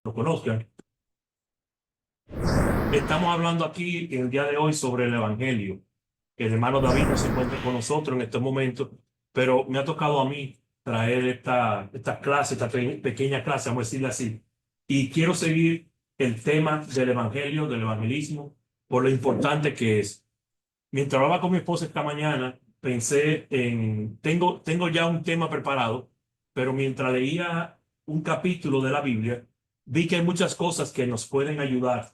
Lo conozcan. Estamos hablando aquí el día de hoy sobre el Evangelio. El hermano David no se encuentra con nosotros en este momento, pero me ha tocado a mí traer esta clase, pequeña clase, vamos a decirle así. Y quiero seguir el tema del Evangelio, del evangelismo, por lo importante que es. Mientras hablaba con mi esposa esta mañana, pensé tengo ya un tema preparado, pero mientras leía un capítulo de la Biblia, vi que hay muchas cosas que nos pueden ayudar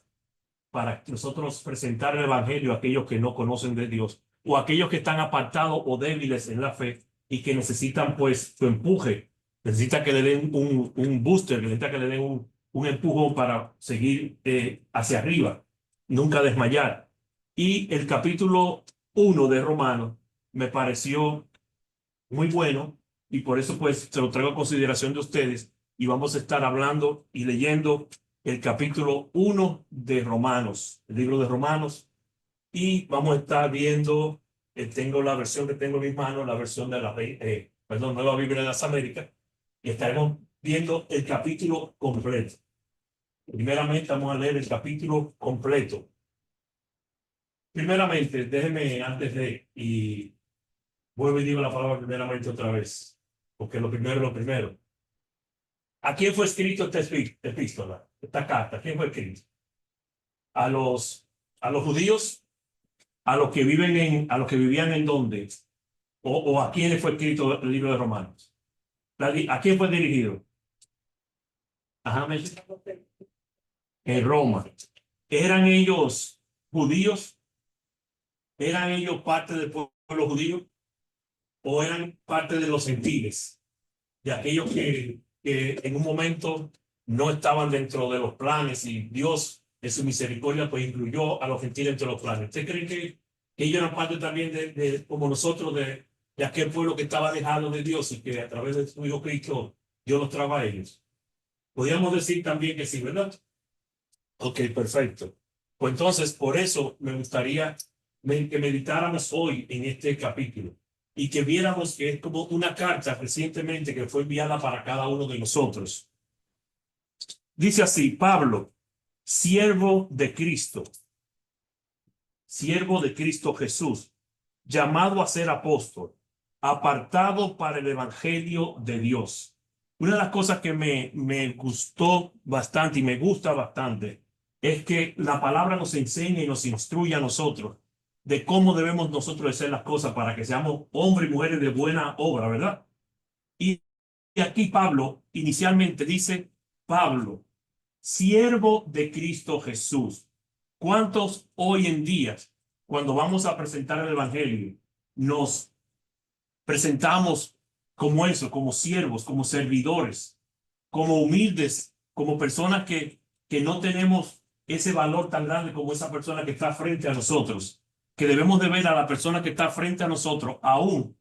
para nosotros presentar el Evangelio a aquellos que no conocen de Dios o a aquellos que están apartados o débiles en la fe y que necesitan pues su empuje, necesita que le den un booster, necesita que le den un empujón para seguir hacia arriba, nunca desmayar. Y el capítulo 1 de Romanos me pareció muy bueno y por eso pues se lo traigo a consideración de ustedes y vamos a estar hablando y leyendo el capítulo 1 de Romanos, el libro de Romanos, y vamos a estar viendo, tengo la versión que tengo en mis manos, la versión de la, perdón, Nueva Biblia de las Américas, y estaremos viendo el capítulo completo. Primeramente vamos a leer el capítulo completo. Primeramente, déjenme antes de, y vuelvo y digo la palabra primeramente otra vez, porque lo primero es lo primero. ¿A quién fue escrito esta epístola, esta carta? ¿A quién fue escrito? ¿A los judíos? ¿A los que a los que vivían en dónde? ¿O a quiénes fue escrito el libro de Romanos? ¿A quién fue dirigido? Ajá, en Roma. ¿Eran ellos judíos? ¿Eran ellos parte del pueblo judío? ¿O eran parte de los gentiles? De aquellos que en un momento no estaban dentro de los planes y Dios en su misericordia pues incluyó a los gentiles entre los planes. ¿Usted cree que ellos eran parte también como nosotros de aquel pueblo que estaba alejado de Dios y que a través de su Hijo Cristo Dios los trajo a ellos? Podríamos decir también que sí, ¿verdad? Ok, perfecto. Pues entonces, por eso me gustaría que meditáramos hoy en este capítulo y que viéramos que es como una carta recientemente que fue enviada para cada uno de nosotros. Dice así, Pablo, siervo de Cristo Jesús, llamado a ser apóstol, apartado para el evangelio de Dios. Una de las cosas que me gustó bastante y me gusta bastante es que la palabra nos enseña y nos instruye a nosotros de cómo debemos nosotros hacer las cosas para que seamos hombres y mujeres de buena obra, ¿verdad? Y aquí Pablo inicialmente dice, Pablo, siervo de Cristo Jesús. ¿Cuántos hoy en día, cuando vamos a presentar el Evangelio, nos presentamos como eso, como siervos, como servidores, como humildes, como personas que no tenemos ese valor tan grande como esa persona que está frente a nosotros, que debemos de ver a la persona que está frente a nosotros, aún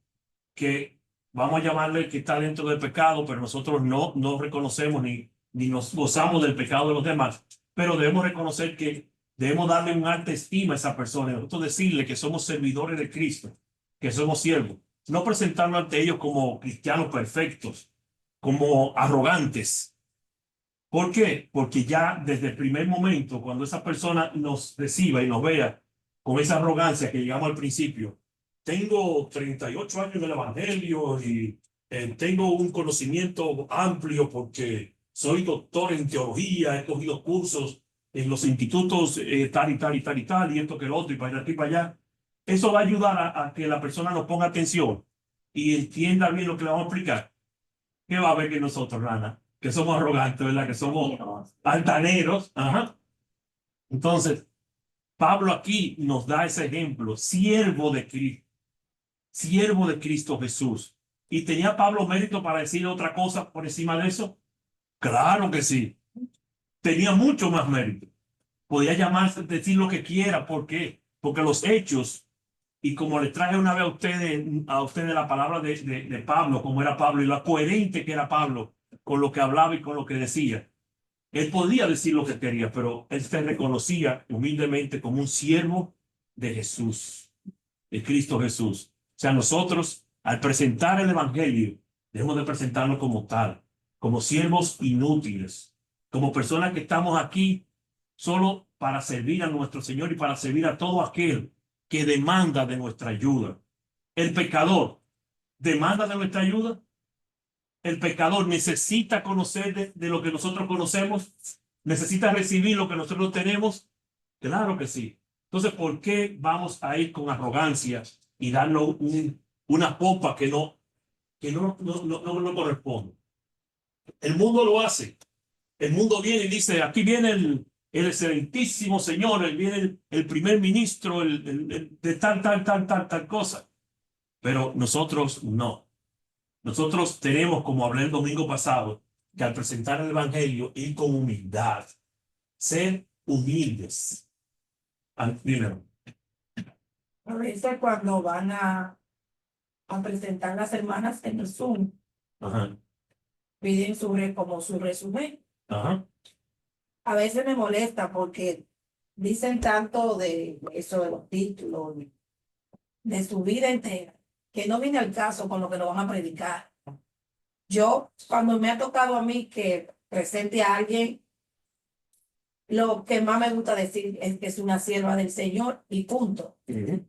que vamos a llamarle que está dentro del pecado, pero nosotros no reconocemos ni nos gozamos del pecado de los demás, pero debemos reconocer que debemos darle una alta estima a esa persona, nosotros decirle que somos servidores de Cristo, que somos siervos, no presentarnos ante ellos como cristianos perfectos, como arrogantes. ¿Por qué? Porque ya desde el primer momento, cuando esa persona nos reciba y nos vea con esa arrogancia que llegamos al principio, tengo 38 años en el Evangelio y tengo un conocimiento amplio porque soy doctor en teología, he cogido cursos en los institutos tal y tal y tal y tal, y esto que lo otro, y para aquí y para allá. Eso va a ayudar a que la persona nos ponga atención y entienda bien lo que le vamos a explicar. ¿Qué va a ver que nosotros, Rana? Que somos arrogantes, ¿verdad? Que somos altaneros. Ajá. Entonces, Pablo aquí nos da ese ejemplo, siervo de Cristo Jesús. ¿Y tenía Pablo mérito para decir otra cosa por encima de eso? Claro que sí. Tenía mucho más mérito. Podía llamarse, decir lo que quiera. ¿Por qué? Porque los hechos, y como les traje una vez a ustedes la palabra de Pablo, como era Pablo, y lo coherente que era Pablo con lo que hablaba y con lo que decía. Él podía decir lo que quería, pero él se reconocía humildemente como un siervo de Jesús, de Cristo Jesús. sea, nosotros al presentar el evangelio, debemos de presentarlo como tal, como siervos inútiles, como personas que estamos aquí solo para servir a nuestro Señor y para servir a todo aquel que demanda de nuestra ayuda. El pecador demanda de nuestra ayuda. El pecador necesita conocer de lo que nosotros conocemos, necesita recibir lo que nosotros tenemos. Claro que sí. Entonces, ¿por qué vamos a ir con arrogancia y darnos una popa que no corresponde? El mundo lo hace. El mundo viene y dice, aquí viene el excelentísimo señor, viene el primer ministro, de tal cosa. Pero nosotros no. Nosotros tenemos, como hablé el domingo pasado, que al presentar el evangelio, ir con humildad, ser humildes. Primero. A veces cuando van a presentar las hermanas en el Zoom, Ajá, piden como su resumen. ajá. A veces me molesta porque dicen tanto de eso de los títulos, de su vida entera, que no viene al caso con lo que nos van a predicar. Yo, cuando me ha tocado a mí que presente a alguien, lo que más me gusta decir es que es una sierva del Señor y punto.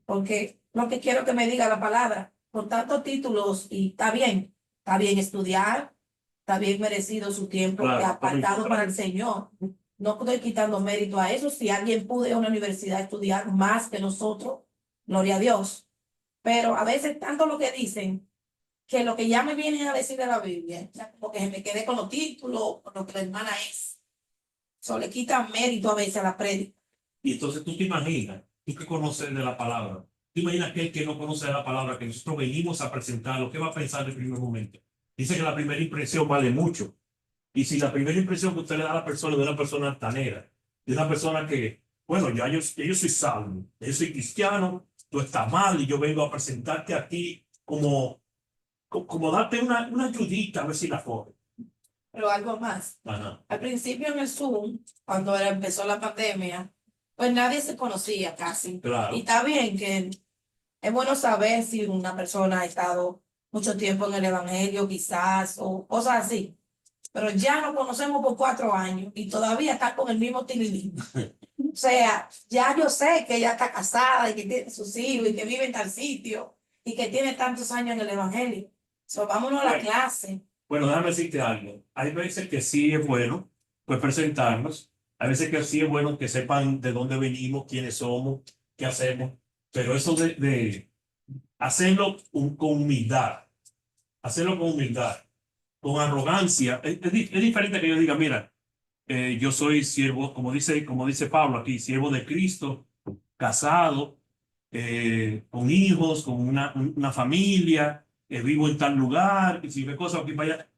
Porque lo que quiero que me diga la palabra, con tantos títulos, y está bien estudiar, está bien merecido su tiempo Claro, apartado para el Señor. No estoy quitando mérito a eso. Si alguien pudo ir a una universidad a estudiar más que nosotros, gloria a Dios. Pero a veces tanto lo que dicen, que lo que ya me vienen a decir de la Biblia, porque se me quedé con los títulos, con lo que la hermana es. Eso le quita mérito a veces a la prédica. Y entonces tú te imaginas, tú que conoces de la palabra, tú imaginas aquel que no conoce de la palabra, que nosotros venimos a presentarlo, ¿qué va a pensar en el primer momento? Dice que la primera impresión vale mucho. Y si la primera impresión que usted le da a la persona de una persona altanera, de una persona que, bueno, yo soy salvo, yo soy cristiano, tú estás mal y yo vengo a presentarte a ti como darte una ayudita a ver si la coge. Pero algo más. Ajá. Al principio en el Zoom, cuando empezó la pandemia, pues nadie se conocía casi. Claro. Y está bien que es bueno saber si una persona ha estado mucho tiempo en el evangelio, quizás, o cosas así. Pero ya nos conocemos por 4 años y todavía está con el mismo tililín. O sea, ya yo sé que ella está casada y que tiene sus hijos y que vive en tal sitio y que tiene tantos años en el evangelio. So, vámonos a la clase. Bueno, déjame decirte algo. Hay veces que sí es bueno pues presentarnos. Hay veces que sí es bueno que sepan de dónde venimos, quiénes somos, qué hacemos. Pero eso de hacerlo con humildad, hacerlo con humildad, con arrogancia, es diferente que yo diga, mira, yo soy siervo, como dice Pablo aquí, siervo de Cristo, casado, con hijos, con una familia, vivo en tal lugar, y si ve cosas aquí para allá.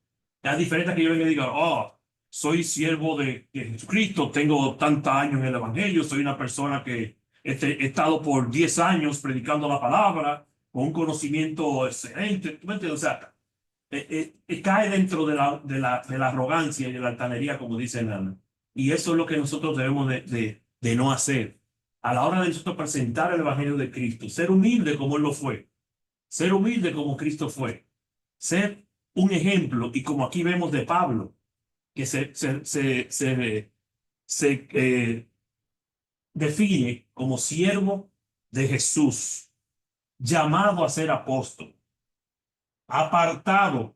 Es diferente que yo venga y diga, oh, soy siervo de Jesucristo, tengo tantos años en el Evangelio, soy una persona que he estado por 10 años predicando la palabra, con un conocimiento excelente. ¿Tú me entiendes? O sea, cae dentro de la arrogancia y de la altanería, como dice Nana. Y eso es lo que nosotros debemos de no hacer. A la hora de nosotros presentar el Evangelio de Cristo, ser humilde como Él lo fue, ser humilde como Cristo fue, ser un ejemplo, y como aquí vemos de Pablo, que se define como siervo de Jesús, llamado a ser apóstol, apartado.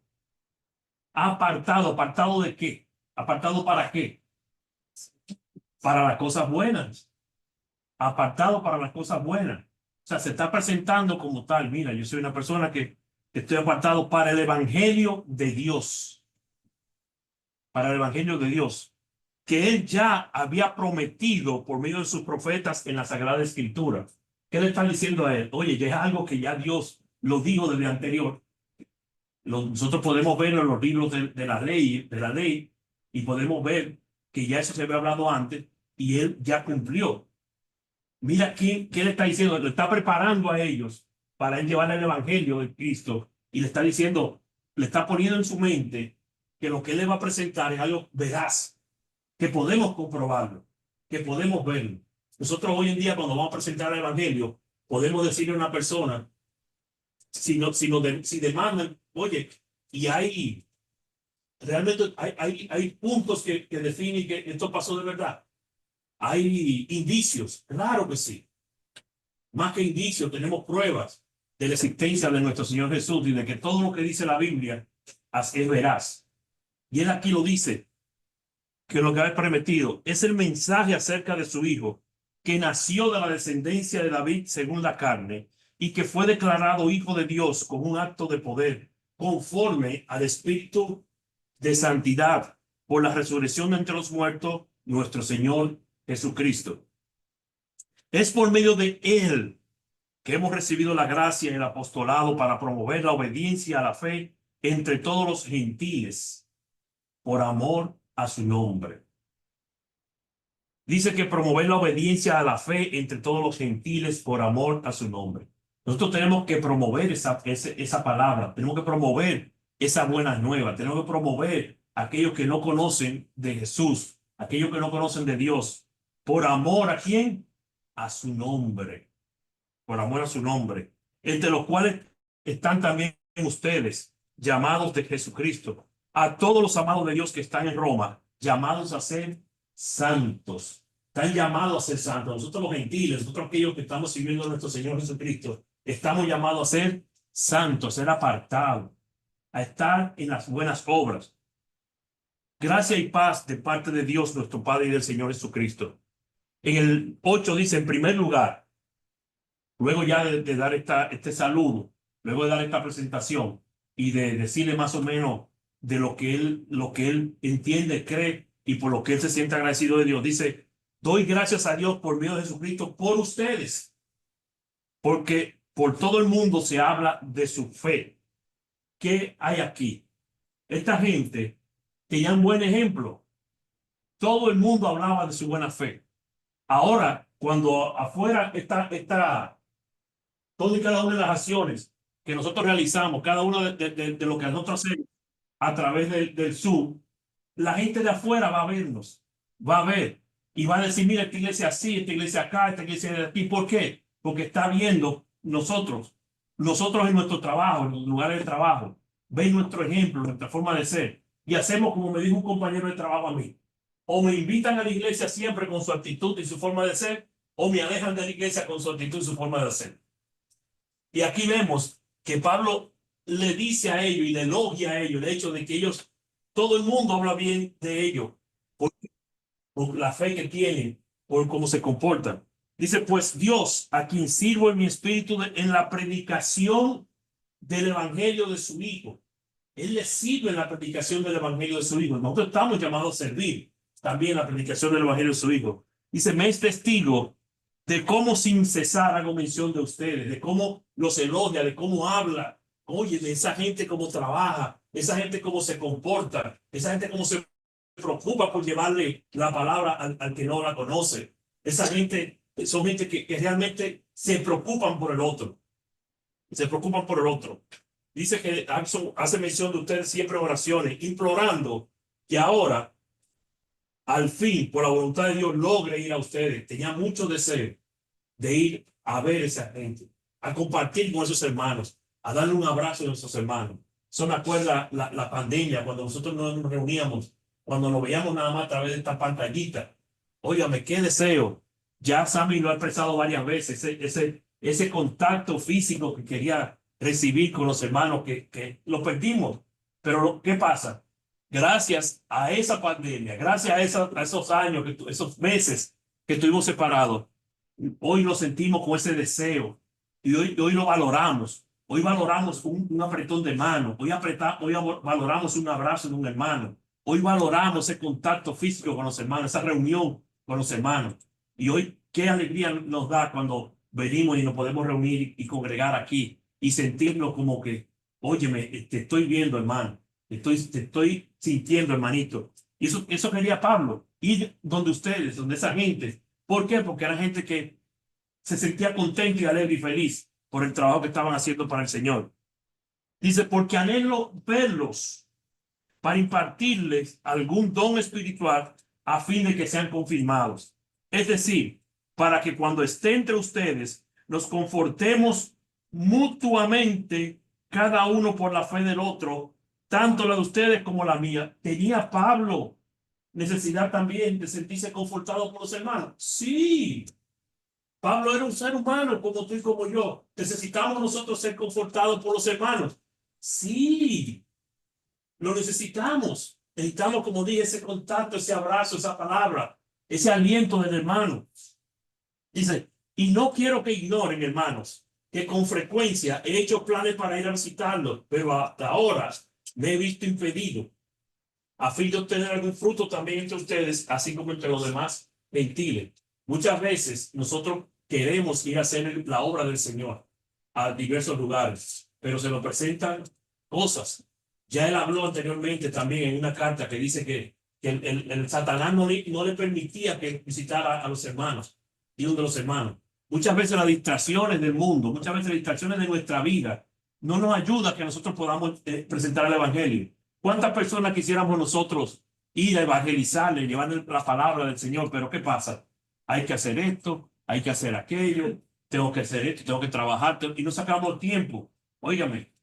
¿Apartado de qué? ¿Apartado para qué? Para las cosas buenas. Apartado para las cosas buenas. O sea, se está presentando como tal. Mira, yo soy una persona que estoy apartado para el Evangelio de Dios. Para el Evangelio de Dios. Que Él ya había prometido por medio de sus profetas en la Sagrada Escritura. ¿Qué le están diciendo a él? Oye, ya es algo que ya Dios lo dijo desde anterior. Nosotros podemos verlo en los libros de la ley, y podemos ver que ya eso se había hablado antes y él ya cumplió. Mira qué le está diciendo, le está preparando a ellos para él llevar el evangelio de Cristo, y le está diciendo, le está poniendo en su mente que lo que él le va a presentar es algo veraz, que podemos comprobarlo, que podemos verlo. Nosotros hoy en día, cuando vamos a presentar el evangelio, podemos decirle a una persona, si demandan, oye, y realmente hay puntos que definen que esto pasó de verdad. Hay indicios, claro que sí. Más que indicios, tenemos pruebas de la existencia de nuestro Señor Jesús y de que todo lo que dice la Biblia es veraz. Y él aquí lo dice, que lo que ha prometido es el mensaje acerca de su Hijo, que nació de la descendencia de David según la carne, y que fue declarado Hijo de Dios con un acto de poder, conforme al Espíritu de santidad, por la resurrección de entre los muertos, nuestro Señor Jesucristo. Es por medio de él que hemos recibido la gracia y el apostolado para promover la obediencia a la fe entre todos los gentiles, por amor a su nombre. Dice que promover la obediencia a la fe entre todos los gentiles por amor a su nombre. Nosotros tenemos que promover esa palabra, tenemos que promover esa buena nueva, tenemos que promover a aquellos que no conocen de Jesús, aquellos que no conocen de Dios, por amor a quién, a su nombre, por amor a su nombre, entre los cuales están también ustedes, llamados de Jesucristo, a todos los amados de Dios que están en Roma, llamados a ser santos. Están llamados a ser santos. Nosotros los gentiles, nosotros aquellos que estamos sirviendo a nuestro Señor Jesucristo, estamos llamados a ser santos, a ser apartados, a estar en las buenas obras. Gracia y paz de parte de Dios, nuestro Padre, y del Señor Jesucristo. En el 8 dice, en primer lugar, luego ya de dar este saludo, luego de dar esta presentación y de decirle más o menos de lo que él entiende, cree y por lo que él se siente agradecido de Dios, dice, doy gracias a Dios por medio de Jesucristo por ustedes, porque por todo el mundo se habla de su fe. ¿Qué hay aquí? Esta gente tenía un buen ejemplo. Todo el mundo hablaba de su buena fe. Ahora, cuando afuera está todas y cada una de las acciones que nosotros realizamos, cada uno de lo que nosotros hacemos a través del Zoom, la gente de afuera va a vernos, va a ver y va a decir, mira, esta iglesia así, esta iglesia acá, esta iglesia de aquí. ¿Por qué? Porque está viendo nosotros en nuestro trabajo, en los lugares de trabajo, ven nuestro ejemplo, nuestra forma de ser y hacemos como me dijo un compañero de trabajo a mí. O me invitan a la iglesia siempre con su actitud y su forma de ser, o me alejan de la iglesia con su actitud y su forma de ser. Y aquí vemos que Pablo le dice a ellos y le elogia a ellos el hecho de que ellos, todo el mundo habla bien de ellos por la fe que tienen, por cómo se comportan. Dice, pues Dios, a quien sirvo en mi espíritu en la predicación del evangelio de su Hijo. Él le sirve en la predicación del evangelio de su Hijo. Nosotros estamos llamados a servir también la predicación del evangelio de su Hijo. Dice, me es testigo de cómo sin cesar hago mención de ustedes, de cómo los elogia, de cómo habla, oye, de esa gente cómo trabaja, esa gente cómo se comporta, esa gente cómo se preocupa por llevarle la palabra al que no la conoce. Esa gente son gente que realmente se preocupan por el otro. Se preocupan por el otro. Dice que hace mención de ustedes siempre oraciones, implorando que ahora, al fin, por la voluntad de Dios, logre ir a ustedes. Tenía mucho deseo de ir a ver a esa gente, a compartir con esos hermanos, a darle un abrazo a nuestros hermanos. Eso me acuerda la pandemia, cuando nosotros nos reuníamos, cuando nos veíamos nada más a través de esta pantallita. Óigame, qué deseo. Ya Sammy lo ha expresado varias veces, ese contacto físico que quería recibir con los hermanos, que lo perdimos. Pero ¿qué pasa? Gracias a esa pandemia, gracias a esos años, esos meses que estuvimos separados, hoy lo sentimos con ese deseo y hoy lo valoramos. Hoy valoramos un apretón de mano, hoy valoramos un abrazo de un hermano, hoy valoramos ese contacto físico con los hermanos, esa reunión con los hermanos. Y hoy qué alegría nos da cuando venimos y nos podemos reunir y congregar aquí y sentirnos como que, óyeme, te estoy viendo, hermano, te estoy sintiendo, hermanito. Y eso quería Pablo, ir donde ustedes, donde esa gente. ¿Por qué? Porque era gente que se sentía contenta y alegre y feliz por el trabajo que estaban haciendo para el Señor. Dice, porque anhelo verlos para impartirles algún don espiritual a fin de que sean confirmados. Es decir, para que cuando esté entre ustedes nos confortemos mutuamente, cada uno por la fe del otro, tanto la de ustedes como la mía. ¿Tenía Pablo necesidad también de sentirse confortado por los hermanos? Sí. Pablo era un ser humano como tú y como yo. ¿Necesitamos nosotros ser confortados por los hermanos? Sí, lo necesitamos. Necesitamos, como dije, ese contacto, ese abrazo, esa palabra, ese aliento del hermano. Dice, y no quiero que ignoren, hermanos, que con frecuencia he hecho planes para ir a visitarlos, pero hasta ahora me he visto impedido, a fin de obtener algún fruto también entre ustedes, así como entre los demás gentiles. Muchas veces nosotros queremos ir a hacer la obra del Señor a diversos lugares, pero se nos presentan cosas. Ya él habló anteriormente también en una carta que dice que el Satanás no le permitía que visitara a los hermanos y uno de los hermanos. Muchas veces las distracciones del mundo, muchas veces las distracciones de nuestra vida no nos ayuda a que nosotros podamos presentar el Evangelio. ¿Cuántas personas quisiéramos nosotros ir a evangelizarle, llevar la palabra del Señor? Pero ¿qué pasa? Hay que hacer esto, hay que hacer aquello, tengo que hacer esto, tengo que trabajar, y no sacamos tiempo. Óigame,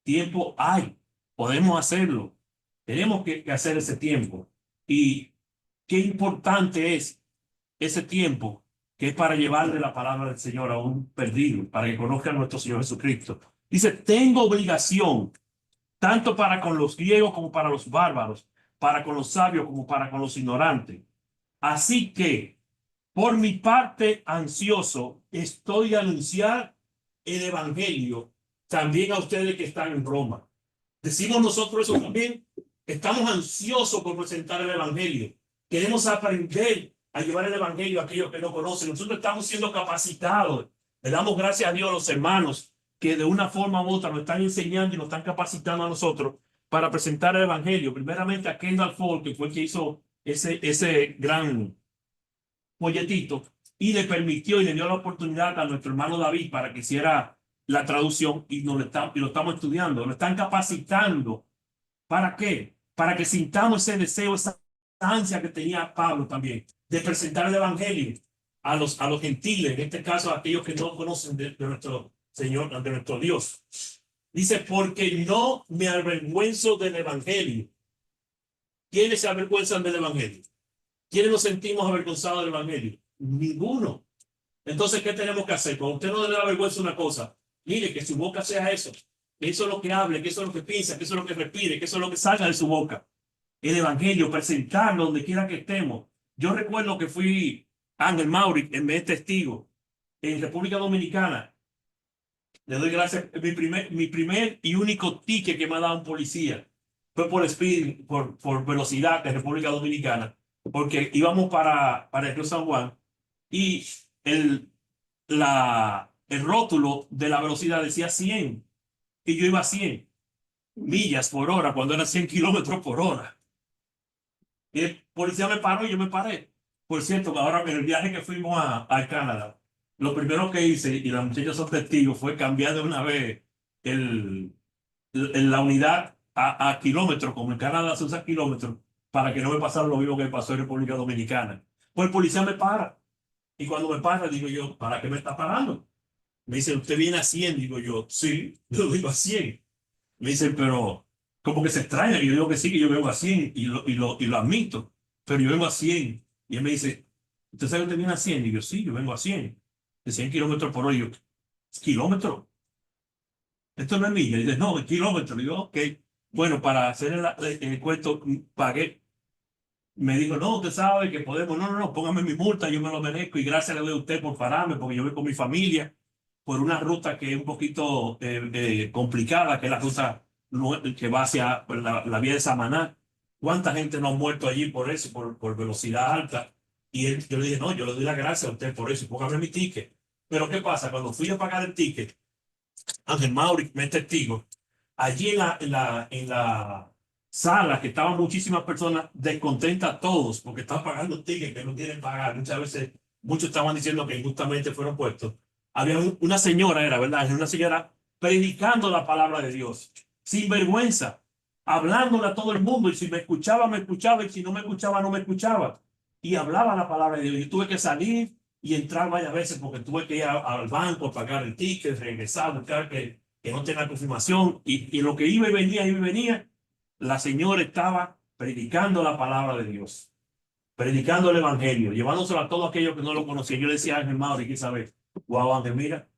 tiempo hay, podemos hacerlo. Tenemos que hacer ese tiempo. Y qué importante es ese tiempo que es para llevarle la palabra del Señor a un perdido, para que conozca a nuestro Señor Jesucristo. Dice, tengo obligación tanto para con los griegos como para los bárbaros, para con los sabios como para con los ignorantes. Así que, por mi parte, ansioso, estoy a anunciar el evangelio también a ustedes que están en Roma. Decimos nosotros eso también. Estamos ansiosos por presentar el evangelio. Queremos aprender a llevar el evangelio a aquellos que no conocen. Nosotros estamos siendo capacitados. Le damos gracias a Dios a los hermanos que de una forma u otra nos están enseñando y nos están capacitando a nosotros para presentar el evangelio. Primeramente a Kendall Ford, que fue el que hizo ese gran folletito y le permitió y le dio la oportunidad a nuestro hermano David para que hiciera la traducción y lo estamos estudiando. Lo están capacitando. ¿Para qué? Para que sintamos ese deseo, esa ansia que tenía Pablo también de presentar el evangelio a los gentiles, en este caso a aquellos que no conocen de nuestro Señor, de nuestro Dios. Dice, porque no me avergüenzo del evangelio. ¿Quiénes se avergüenzan del evangelio? ¿Quiénes nos sentimos avergonzados del evangelio? Ninguno. Entonces, ¿qué tenemos que hacer? Cuando usted no le da vergüenza una cosa, mire que su boca sea eso. Que eso es lo que hable, que eso es lo que piensa, que eso es lo que respire, que eso es lo que salga de su boca. El evangelio, presentarlo donde quiera que estemos. Yo recuerdo que fui Ángel Mauri, en vez de testigo, en República Dominicana. Le doy gracias. Mi primer y único ticket que me ha dado un policía fue por speed, por velocidad de República Dominicana, porque íbamos para el Río San Juan y el rótulo de la velocidad decía 100 y yo iba a 100 millas por hora cuando era 100 kilómetros por hora. Y el policía me paró y yo me paré. Por cierto, ahora en el viaje que fuimos a Canadá, lo primero que hice, y las muchachas son testigos, fue cambiar de una vez la unidad a kilómetros, como en Canadá se usa kilómetros, para que no me pasara lo mismo que me pasó en República Dominicana. Pues el policía me para. Y cuando me para, digo yo, ¿para qué me está parando? Me dice, ¿usted viene a 100? Digo yo, sí, yo digo a 100. Me dicen, pero como que se extraña. Y yo digo que sí, que yo vengo a 100 y lo admito, pero yo vengo a 100. Y él me dice, ¿usted sabe que usted viene a 100? Y yo, sí, yo vengo a 100. De 100 kilómetros por hora. Y yo, ¿kilómetros? Esto no es milla. Y dice, no, es kilómetros. Y yo, ok. Bueno, para hacer el cuento, pagué. Me dijo, no, usted sabe que podemos, no, póngame mi multa, yo me lo merezco y gracias le doy a usted por pararme, porque yo voy con mi familia por una ruta que es un poquito complicada, que es la ruta que va hacia pues, la vía de Samaná. ¿Cuánta gente no ha muerto allí por eso, por velocidad alta? Y yo le dije, no, yo le doy las gracias a usted por eso, póngame mi ticket. Pero ¿qué pasa? Cuando fui a pagar el ticket, Ángel Mauri me es testigo, allí en la sala que estaban muchísimas personas descontentas todos porque están pagando tickets que no quieren pagar. Muchas veces, muchos estaban diciendo que injustamente fueron puestos. Había una señora, era verdad, una señora predicando la palabra de Dios, sin vergüenza, hablándole a todo el mundo. Y si me escuchaba, me escuchaba. Y si no me escuchaba, no me escuchaba. Y hablaba la palabra de Dios. Yo tuve que salir y entrar varias veces porque tuve que ir al banco, pagar el ticket, regresar, buscar que no tenga confirmación. Y lo que iba y venía, la señora estaba predicando la palabra de Dios, predicando el evangelio, llevándoselo a todos aquellos que no lo conocían. Yo le decía a Ángel Mauri, ¿qué sabes? Wow, Ángel, mira,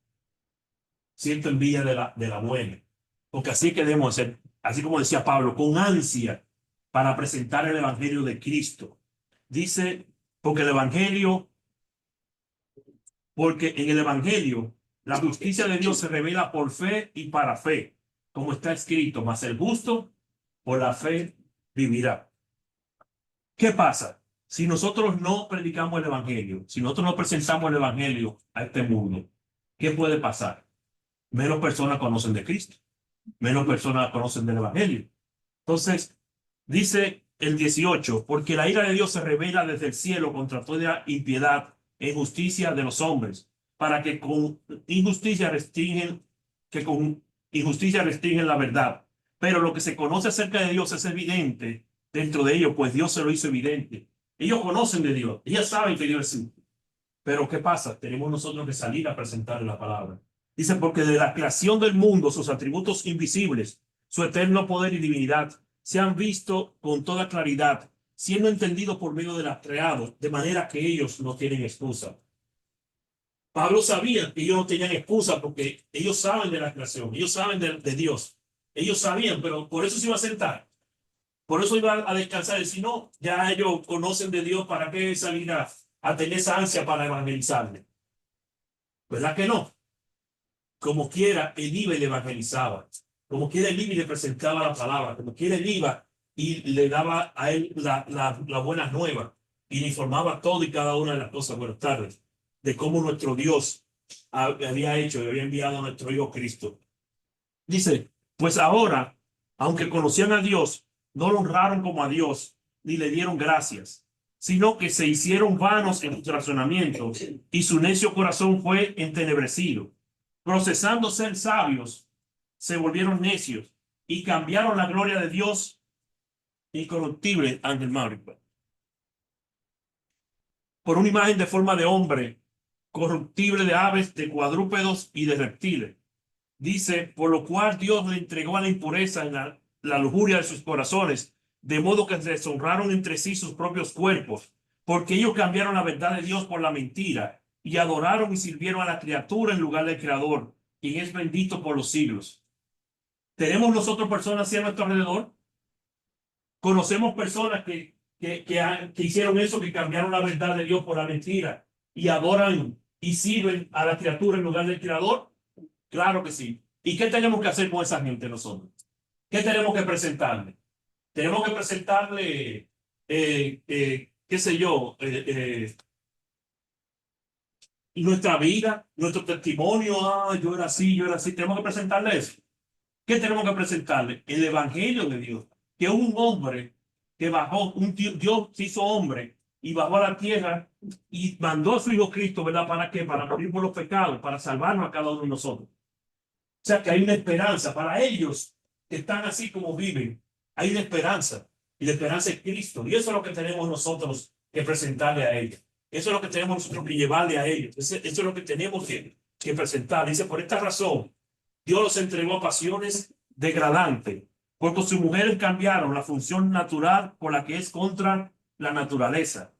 siento envidia de la buena, porque así que debemos ser, así como decía Pablo, con ansia para presentar el evangelio de Cristo. Dice, porque el evangelio, porque en el evangelio la justicia de Dios se revela por fe y para fe, como está escrito, mas el justo por la fe vivirá. ¿Qué pasa? Si nosotros no predicamos el evangelio, si nosotros no presentamos el evangelio a este mundo, ¿qué puede pasar? Menos personas conocen de Cristo, menos personas conocen del evangelio. Entonces, dice el 18, porque la ira de Dios se revela desde el cielo contra toda impiedad e injusticia de los hombres, para que con injusticia restringen la verdad. Pero lo que se conoce acerca de Dios es evidente dentro de ellos, pues Dios se lo hizo evidente. Ellos conocen de Dios, ellos saben que Dios es. Pero ¿qué pasa? Tenemos nosotros que salir a presentar la palabra. Dice, porque de la creación del mundo, sus atributos invisibles, su eterno poder y divinidad, se han visto con toda claridad, siendo entendidos por medio de las creados, de manera que ellos no tienen excusa. Pablo sabía que ellos no tenían excusa porque ellos saben de la creación, ellos saben de Dios. Ellos sabían, pero por eso se iba a sentar. Por eso iba a descansar. Y si no, ya ellos conocen de Dios, ¿para qué salir a tener esa ansia para evangelizarle? ¿Verdad que no? Como quiera, él iba y le evangelizaba. Como quiera, él iba y le presentaba la palabra. Como quiera, él iba y le daba a él la buena nueva. Y le informaba todo y cada una de las cosas, buenas tardes, de cómo nuestro Dios había hecho y había enviado a nuestro Hijo Cristo. Dice, pues ahora, aunque conocían a Dios, no lo honraron como a Dios, ni le dieron gracias, sino que se hicieron vanos en su razonamiento, y su necio corazón fue entenebrecido. Procesando ser sabios, se volvieron necios y cambiaron la gloria de Dios incorruptible, Ángel Mauri, por una imagen de forma de hombre, corruptible, de aves, de cuadrúpedos y de reptiles. Dice, por lo cual Dios le entregó a la impureza en la lujuria de sus corazones, de modo que deshonraron entre sí sus propios cuerpos, porque ellos cambiaron la verdad de Dios por la mentira, y adoraron y sirvieron a la criatura en lugar del Creador, quien es bendito por los siglos. ¿Tenemos nosotros personas así a nuestro alrededor? ¿Conocemos personas que hicieron eso, que cambiaron la verdad de Dios por la mentira, y adoran y sirven a la criatura en lugar del Creador? Claro que sí. ¿Y qué tenemos que hacer con esa gente nosotros? ¿Qué tenemos que presentarle? Tenemos que presentarle, qué sé yo, nuestra vida, nuestro testimonio. Yo era así, yo era así. Tenemos que presentarle eso. ¿Qué tenemos que presentarle? El evangelio de Dios. Que un hombre que bajó, Dios se hizo hombre y bajó a la tierra y mandó a su Hijo Cristo, ¿verdad? ¿Para qué? Para morir por los pecados, para salvarnos a cada uno de nosotros. O sea que hay una esperanza para ellos que están así como viven. Hay una esperanza y la esperanza es Cristo. Y eso es lo que tenemos nosotros que presentarle a ellos. Eso es lo que tenemos nosotros que llevarle a ellos. Eso es lo que tenemos que presentar. Dice, por esta razón, Dios los entregó a pasiones degradantes, porque sus mujeres cambiaron la función natural por la que es contra la naturaleza.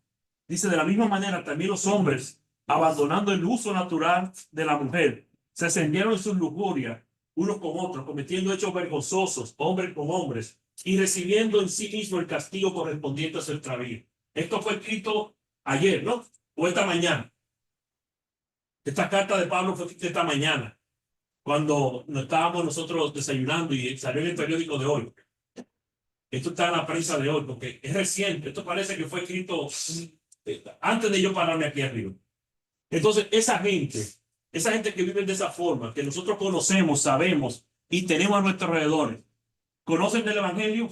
Dice, de la misma manera, también los hombres, abandonando el uso natural de la mujer, se ascendieron en sus lujurias unos con otros, cometiendo hechos vergonzosos, hombres con hombres, y recibiendo en sí mismo el castigo correspondiente a su extravío. Esto fue escrito ayer, ¿no? O esta mañana. Esta carta de Pablo fue escrita esta mañana, cuando nos estábamos nosotros desayunando y salió en el periódico de hoy. Esto está en la prensa de hoy, porque es reciente. Esto parece que fue escrito antes de yo pararme aquí arriba. Entonces, esa gente que vive de esa forma, que nosotros conocemos, sabemos y tenemos a nuestro alrededor, conocen del evangelio,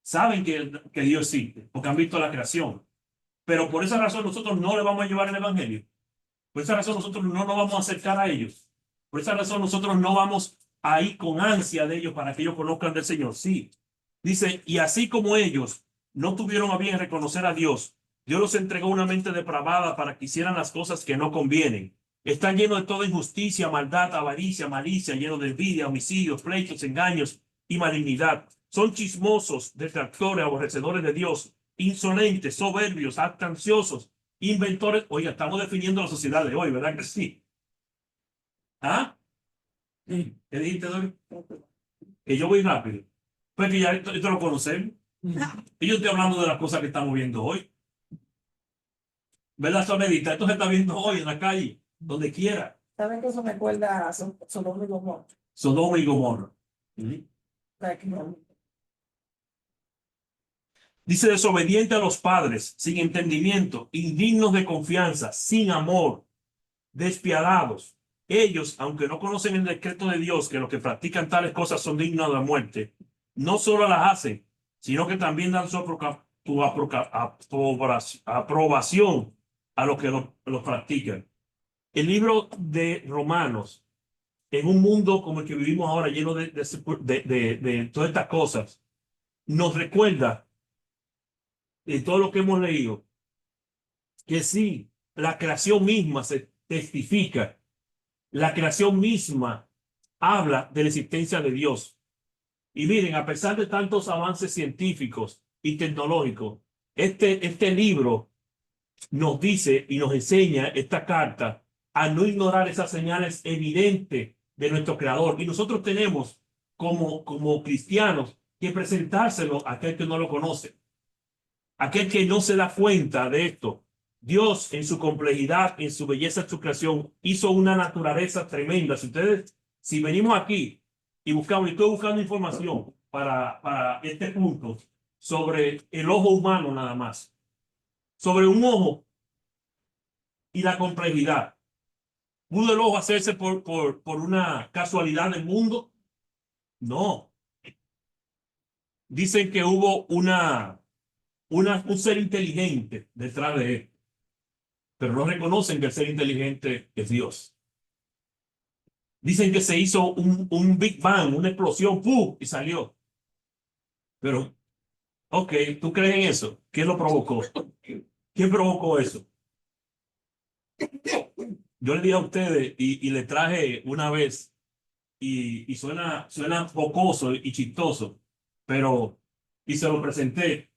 saben que Dios existe, porque han visto la creación. Pero por esa razón nosotros no le vamos a llevar el evangelio. Por esa razón nosotros no nos vamos a acercar a ellos. Por esa razón nosotros no vamos a ir con ansia de ellos para que ellos conozcan del Señor. Sí. Dice, y así como ellos no tuvieron a bien reconocer a Dios, Dios los entregó una mente depravada para que hicieran las cosas que no convienen. Están llenos de toda injusticia, maldad, avaricia, malicia, llenos de envidia, homicidios, pleitos, engaños y malignidad. Son chismosos, detractores, aborrecedores de Dios, insolentes, soberbios, actanciosos, inventores. Oiga, estamos definiendo la sociedad de hoy, ¿verdad que sí? ¿Ah? ¿Qué dijiste, Dori? Que yo voy rápido. Pues que ya esto lo conocemos. Y yo estoy hablando de las cosas que estamos viendo hoy. ¿Verdad, Sonedita? Esto se está viendo hoy en la calle, donde quiera. ¿Saben que eso me acuerda a Sodoma y Gomorra? Sodoma y Gomorra. Dice, desobediente a los padres, sin entendimiento, indignos de confianza, sin amor, despiadados. Ellos, aunque no conocen el decreto de Dios, que los que practican tales cosas son dignos de la muerte, no solo las hacen, sino que también dan su aprobación a los que los practican. El libro de Romanos, en un mundo como el que vivimos ahora, lleno de todas estas cosas, nos recuerda de todo lo que hemos leído, que sí, la creación misma se testifica, la creación misma habla de la existencia de Dios. Y miren, a pesar de tantos avances científicos y tecnológicos, este libro nos dice y nos enseña esta carta a no ignorar esas señales evidentes de nuestro Creador. Y nosotros tenemos como cristianos que presentárselo a aquel que no lo conoce, aquel que no se da cuenta de esto. Dios en su complejidad, en su belleza, en su creación, hizo una naturaleza tremenda. Si venimos aquí y buscamos, y estoy buscando información para este punto sobre el ojo humano nada más, sobre un ojo y la complejidad. ¿Pudo el ojo hacerse por una casualidad del mundo? No. Dicen que hubo un ser inteligente detrás de él, pero no reconocen que el ser inteligente es Dios. Dicen que se hizo un Big Bang, una explosión, ¡pum! Y salió. Pero, ok, ¿tú crees en eso? ¿Quién lo provocó? ¿Quién provocó eso? Yo le dije a ustedes y le traje una vez y suena jocoso y chistoso, pero y se lo presenté.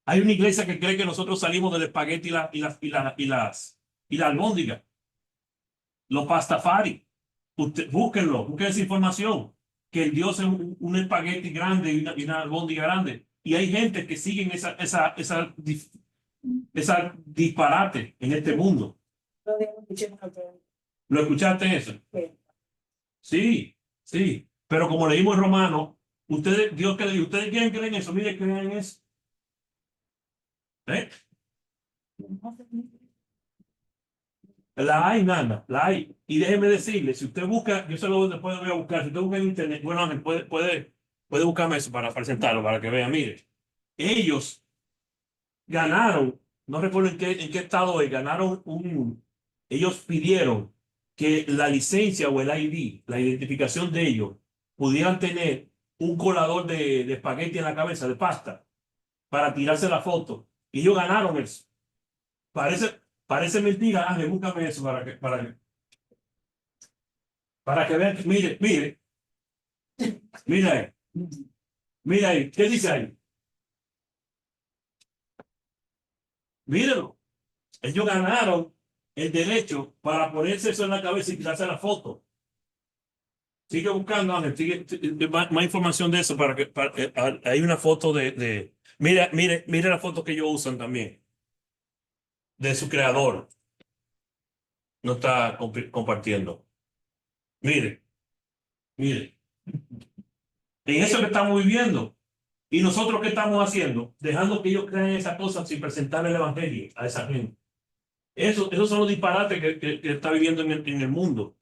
Hay una iglesia que cree que nosotros salimos del espagueti y la albóndiga. Los pastafari. Búsquenlo, busquen esa información. Que el Dios es un espagueti grande y una albóndiga grande. Y hay gente que siguen esa disparate en este mundo. ¿Lo escuchaste eso? Sí, sí. Pero como leímos en Romano, Dios que le dijo, ¿ustedes quieren creer en eso? Mire, creen en eso. ¿Eh? La hay, nada, la hay. Y déjeme decirle, si usted busca, yo se lo después voy a buscar, si usted busca en internet, bueno, Ángel, puede buscarme eso para presentarlo, para que vea, mire. Ellos ganaron, no recuerdo en qué estado es, ellos pidieron que la licencia o el ID, la identificación de ellos, pudieran tener un colador de espagueti en la cabeza, de pasta, para tirarse la foto. Y ellos ganaron eso. Parece mentira. Ángel, búscame eso para que vean. Mire ahí. Mira ahí. ¿Qué dice ahí? Míralo. Ellos ganaron el derecho para ponerse eso en la cabeza y tirarse la foto. Sigue buscando, Ángel. Más información de eso hay una foto mire la foto que ellos usan también de su creador. No está compartiendo. Mire. En eso que estamos viviendo. ¿Y nosotros qué estamos haciendo? Dejando que ellos crean esas cosas sin presentar el evangelio a esa gente. Esos son los disparates que está viviendo en el mundo.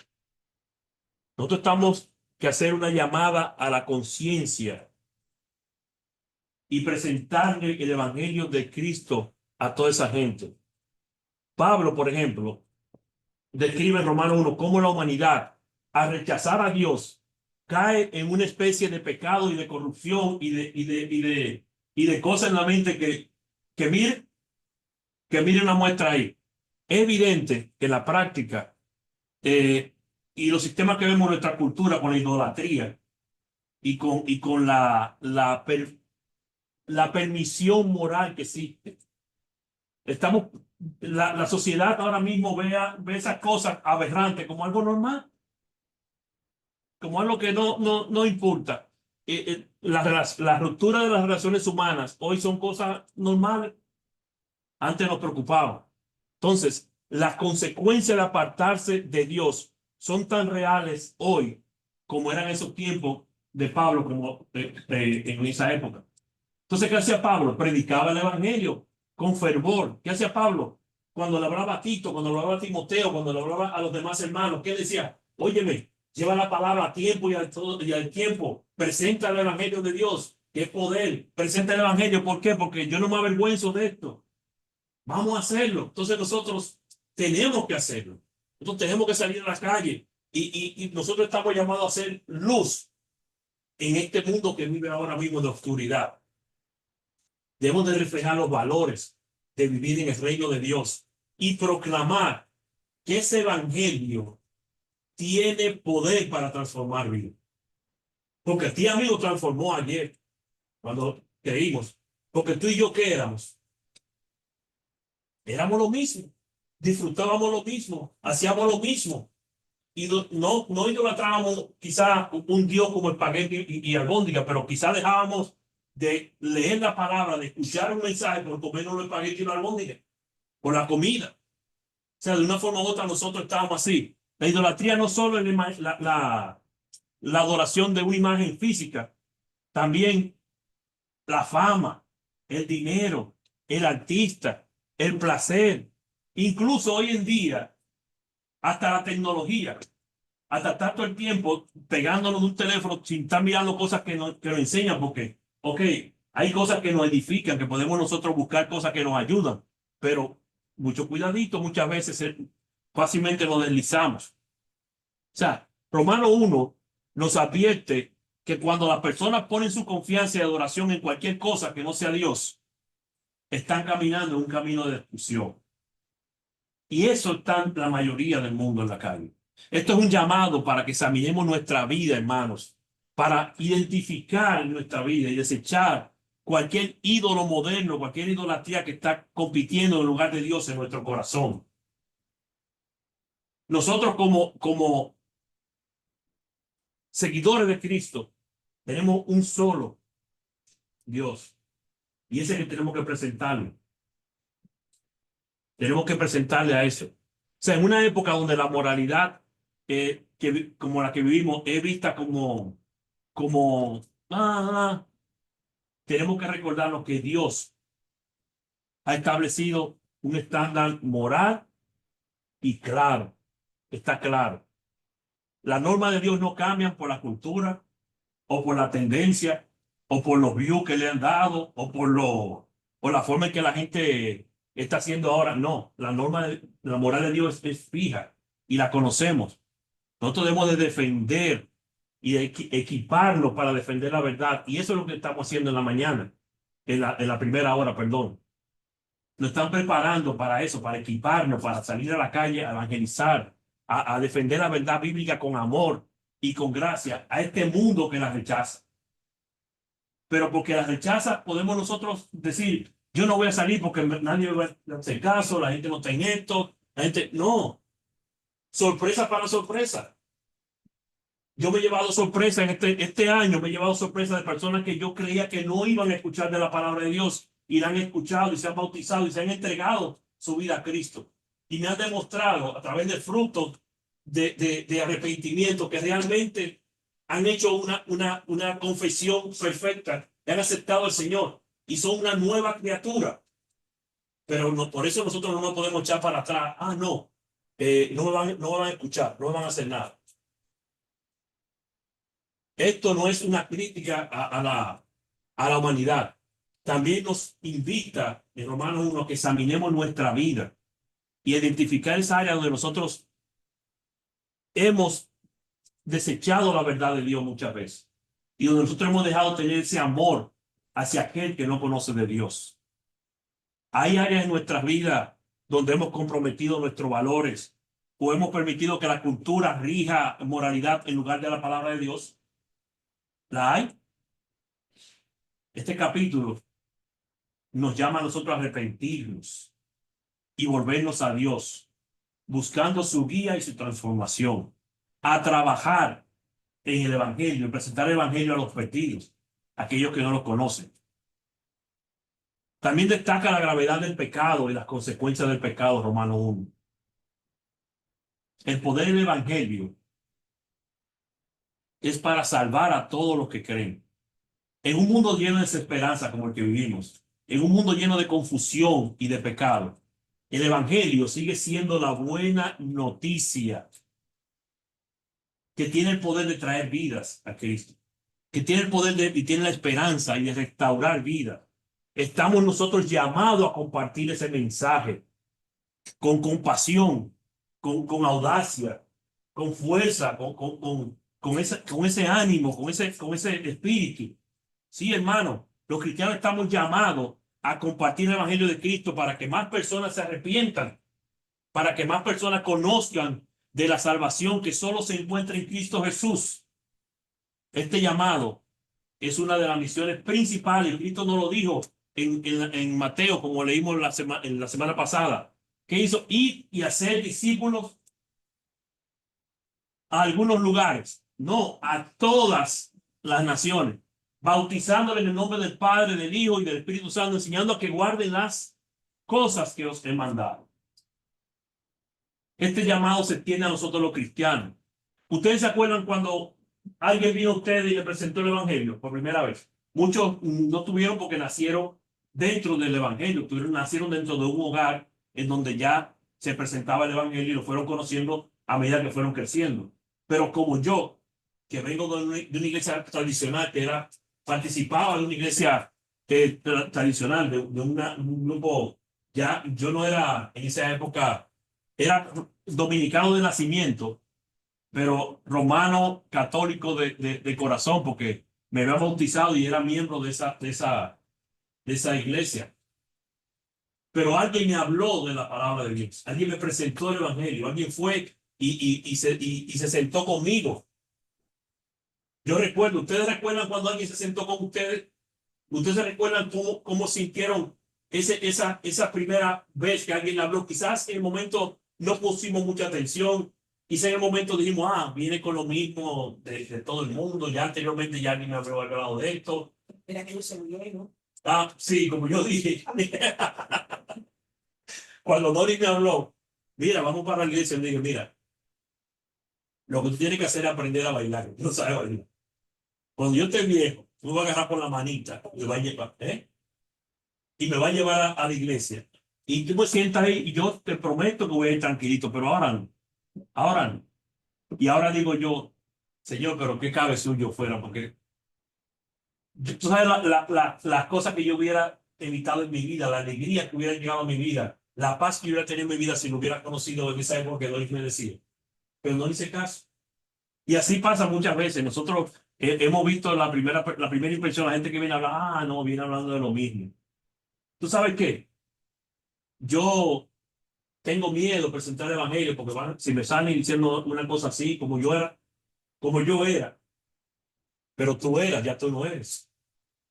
Nosotros estamos que hacer una llamada a la conciencia y presentarle el evangelio de Cristo a toda esa gente. Pablo, por ejemplo, describe en Romanos 1 cómo la humanidad, al rechazar a Dios, cae en una especie de pecado y de corrupción y de cosas en la mente que mire, que miren una muestra ahí. Es evidente que la práctica y los sistemas que vemos en nuestra cultura con la idolatría y con la permisión moral que existe. Estamos, la sociedad ahora mismo ve esas cosas aberrantes como algo normal, como algo que no importa. La ruptura de las relaciones humanas hoy son cosas normales. Antes nos preocupaba. Entonces, las consecuencias de apartarse de Dios son tan reales hoy como eran esos tiempos de Pablo como en esa época. Entonces, ¿qué hacía Pablo? Predicaba el evangelio con fervor. ¿Qué hacía Pablo? Cuando le hablaba a Tito, cuando le hablaba a Timoteo, cuando le hablaba a los demás hermanos, ¿qué decía? Óyeme, lleva la palabra a tiempo y al tiempo. Presenta el evangelio de Dios, que es poder. Presenta el evangelio. ¿Por qué? Porque yo no me avergüenzo de esto. Vamos a hacerlo. Entonces nosotros tenemos que hacerlo. Nosotros tenemos que salir a la calle y nosotros estamos llamados a ser luz en este mundo que vive ahora mismo de oscuridad. Debemos de reflejar los valores de vivir en el reino de Dios y proclamar que ese evangelio tiene poder para transformar vidas. Porque a ti, amigo, transformó ayer cuando creímos. Porque tú y yo, ¿qué éramos? Éramos lo mismo, disfrutábamos lo mismo, hacíamos lo mismo y no idolatrábamos quizá un Dios como espagueti y albóndiga, pero quizá dejábamos de leer la palabra, de escuchar un mensaje por comernos los espagueti y la albóndiga, por la comida. O sea, de una forma u otra nosotros estábamos así. La idolatría no solo es la adoración de una imagen física, también la fama, el dinero, el artista, el placer, incluso hoy en día, hasta la tecnología, hasta tanto el tiempo pegándonos de un teléfono sin estar mirando cosas que nos enseñan, porque, ok, hay cosas que nos edifican, que podemos nosotros buscar cosas que nos ayudan, pero mucho cuidadito, muchas veces fácilmente nos deslizamos. O sea, Romano 1 nos advierte que cuando las personas ponen su confianza y adoración en cualquier cosa que no sea Dios, están caminando en un camino de destrucción. Y eso está en la mayoría del mundo en la calle. Esto es un llamado para que examinemos nuestra vida, hermanos, para identificar nuestra vida y desechar cualquier ídolo moderno, cualquier idolatría que está compitiendo en lugar de Dios en nuestro corazón. Nosotros como seguidores de Cristo tenemos un solo Dios y ese es el que tenemos que presentarle. Tenemos que presentarle a eso. O sea, en una época donde la moralidad como la que vivimos es vista como tenemos que recordarnos que Dios ha establecido un estándar moral y claro, está claro. Las normas de Dios no cambian por la cultura o por la tendencia o por los views que le han dado o la forma en que la gente está haciendo ahora. No, la moral de Dios es fija y la conocemos. Nosotros debemos de defender y equiparnos para defender la verdad. Y eso es lo que estamos haciendo en la mañana, en la primera hora, perdón. Nos están preparando para eso, para equiparnos, para salir a la calle a evangelizar, a defender la verdad bíblica con amor y con gracia a este mundo que la rechaza. Pero porque la rechaza, podemos nosotros decir, yo no voy a salir porque nadie va a hacer caso, la gente no está en esto, la gente, no. Sorpresa para sorpresa. Yo me he llevado sorpresa en este año, me he llevado sorpresa de personas que yo creía que no iban a escuchar de la palabra de Dios y la han escuchado y se han bautizado y se han entregado su vida a Cristo. Y me han demostrado a través de frutos de arrepentimiento que realmente han hecho una confesión perfecta, han aceptado al Señor y son una nueva criatura. Pero no, por eso nosotros no nos podemos echar para atrás. No, no me van a escuchar, no me van a hacer nada. Esto no es una crítica a la humanidad. También nos invita en Romanos 1 que examinemos nuestra vida y identificar esa área donde nosotros hemos desechado la verdad de Dios muchas veces y donde nosotros hemos dejado tener ese amor hacia aquel que no conoce de Dios. Hay áreas en nuestras vidas donde hemos comprometido nuestros valores o hemos permitido que la cultura rija moralidad en lugar de la palabra de Dios. ¿La hay? Este capítulo nos llama a nosotros a arrepentirnos y volvernos a Dios, buscando su guía y su transformación, a trabajar en el Evangelio, y presentar el Evangelio a los perdidos, aquellos que no lo conocen. También destaca la gravedad del pecado y las consecuencias del pecado, Romano 1. El poder del Evangelio es para salvar a todos los que creen. En un mundo lleno de desesperanza como el que vivimos, en un mundo lleno de confusión y de pecado, el Evangelio sigue siendo la buena noticia que tiene el poder de traer vidas a Cristo, que tiene el poder y tiene la esperanza y de restaurar vida. Estamos nosotros llamados a compartir ese mensaje con compasión, con audacia, con fuerza, con ese ánimo, con ese espíritu. Sí, hermano, los cristianos estamos llamados a compartir el Evangelio de Cristo para que más personas se arrepientan, para que más personas conozcan de la salvación que solo se encuentra en Cristo Jesús. Este llamado es una de las misiones principales. Cristo nos lo dijo en Mateo, como leímos en la semana pasada. ¿Qué hizo? Ir y hacer discípulos a algunos lugares, no a todas las naciones, bautizándole en el nombre del Padre, del Hijo y del Espíritu Santo, enseñando a que guarden las cosas que os he mandado. Este llamado se tiene a nosotros los cristianos. ¿Ustedes se acuerdan cuando alguien vino a ustedes y le presentó el Evangelio por primera vez? Muchos no tuvieron porque nacieron dentro del Evangelio, nacieron dentro de un hogar en donde ya se presentaba el Evangelio y lo fueron conociendo a medida que fueron creciendo. Pero como yo, que vengo de una iglesia tradicional, que era, participaba de una iglesia tradicional, de un grupo, ya yo no era en esa época, era dominicano de nacimiento, pero romano católico de corazón, porque me había bautizado y era miembro de esa iglesia. Pero alguien me habló de la palabra de Dios, alguien me presentó el Evangelio, alguien fue y se sentó conmigo. Yo recuerdo, ¿ustedes recuerdan cuando alguien se sentó con ustedes? ¿Ustedes se recuerdan cómo sintieron esa primera vez que alguien le habló? Quizás en el momento no pusimos mucha atención. Quizás en el momento dijimos, viene con lo mismo de todo el mundo. Ya anteriormente ya alguien me habló hablado de esto. Mira que yo soy bien, ¿no? Sí, como yo dije. Cuando Dori me habló, mira, vamos para la iglesia, le dije, mira, lo que tú tienes que hacer es aprender a bailar. No sabes bailar. Cuando yo esté viejo, tú me vas a agarrar por la manita y me va a llevar, y me va a llevar a la iglesia. Y tú me sientas ahí y yo te prometo que voy a ir tranquilito, pero ahora no. Ahora no. Y ahora digo yo, Señor, pero qué cabe si yo fuera, porque tú sabes las cosas que yo hubiera evitado en mi vida, la alegría que hubiera llegado a mi vida, la paz que yo hubiera tenido en mi vida si lo hubiera conocido en esa época que Doris me decía. Pero no hice caso. Y así pasa muchas veces. Nosotros hemos visto la primera impresión, la gente que viene a hablar, no, viene hablando de lo mismo. ¿Tú sabes qué? Yo tengo miedo de presentar el evangelio porque si me salen diciendo una cosa así, como yo era, pero tú eras, ya tú no eres.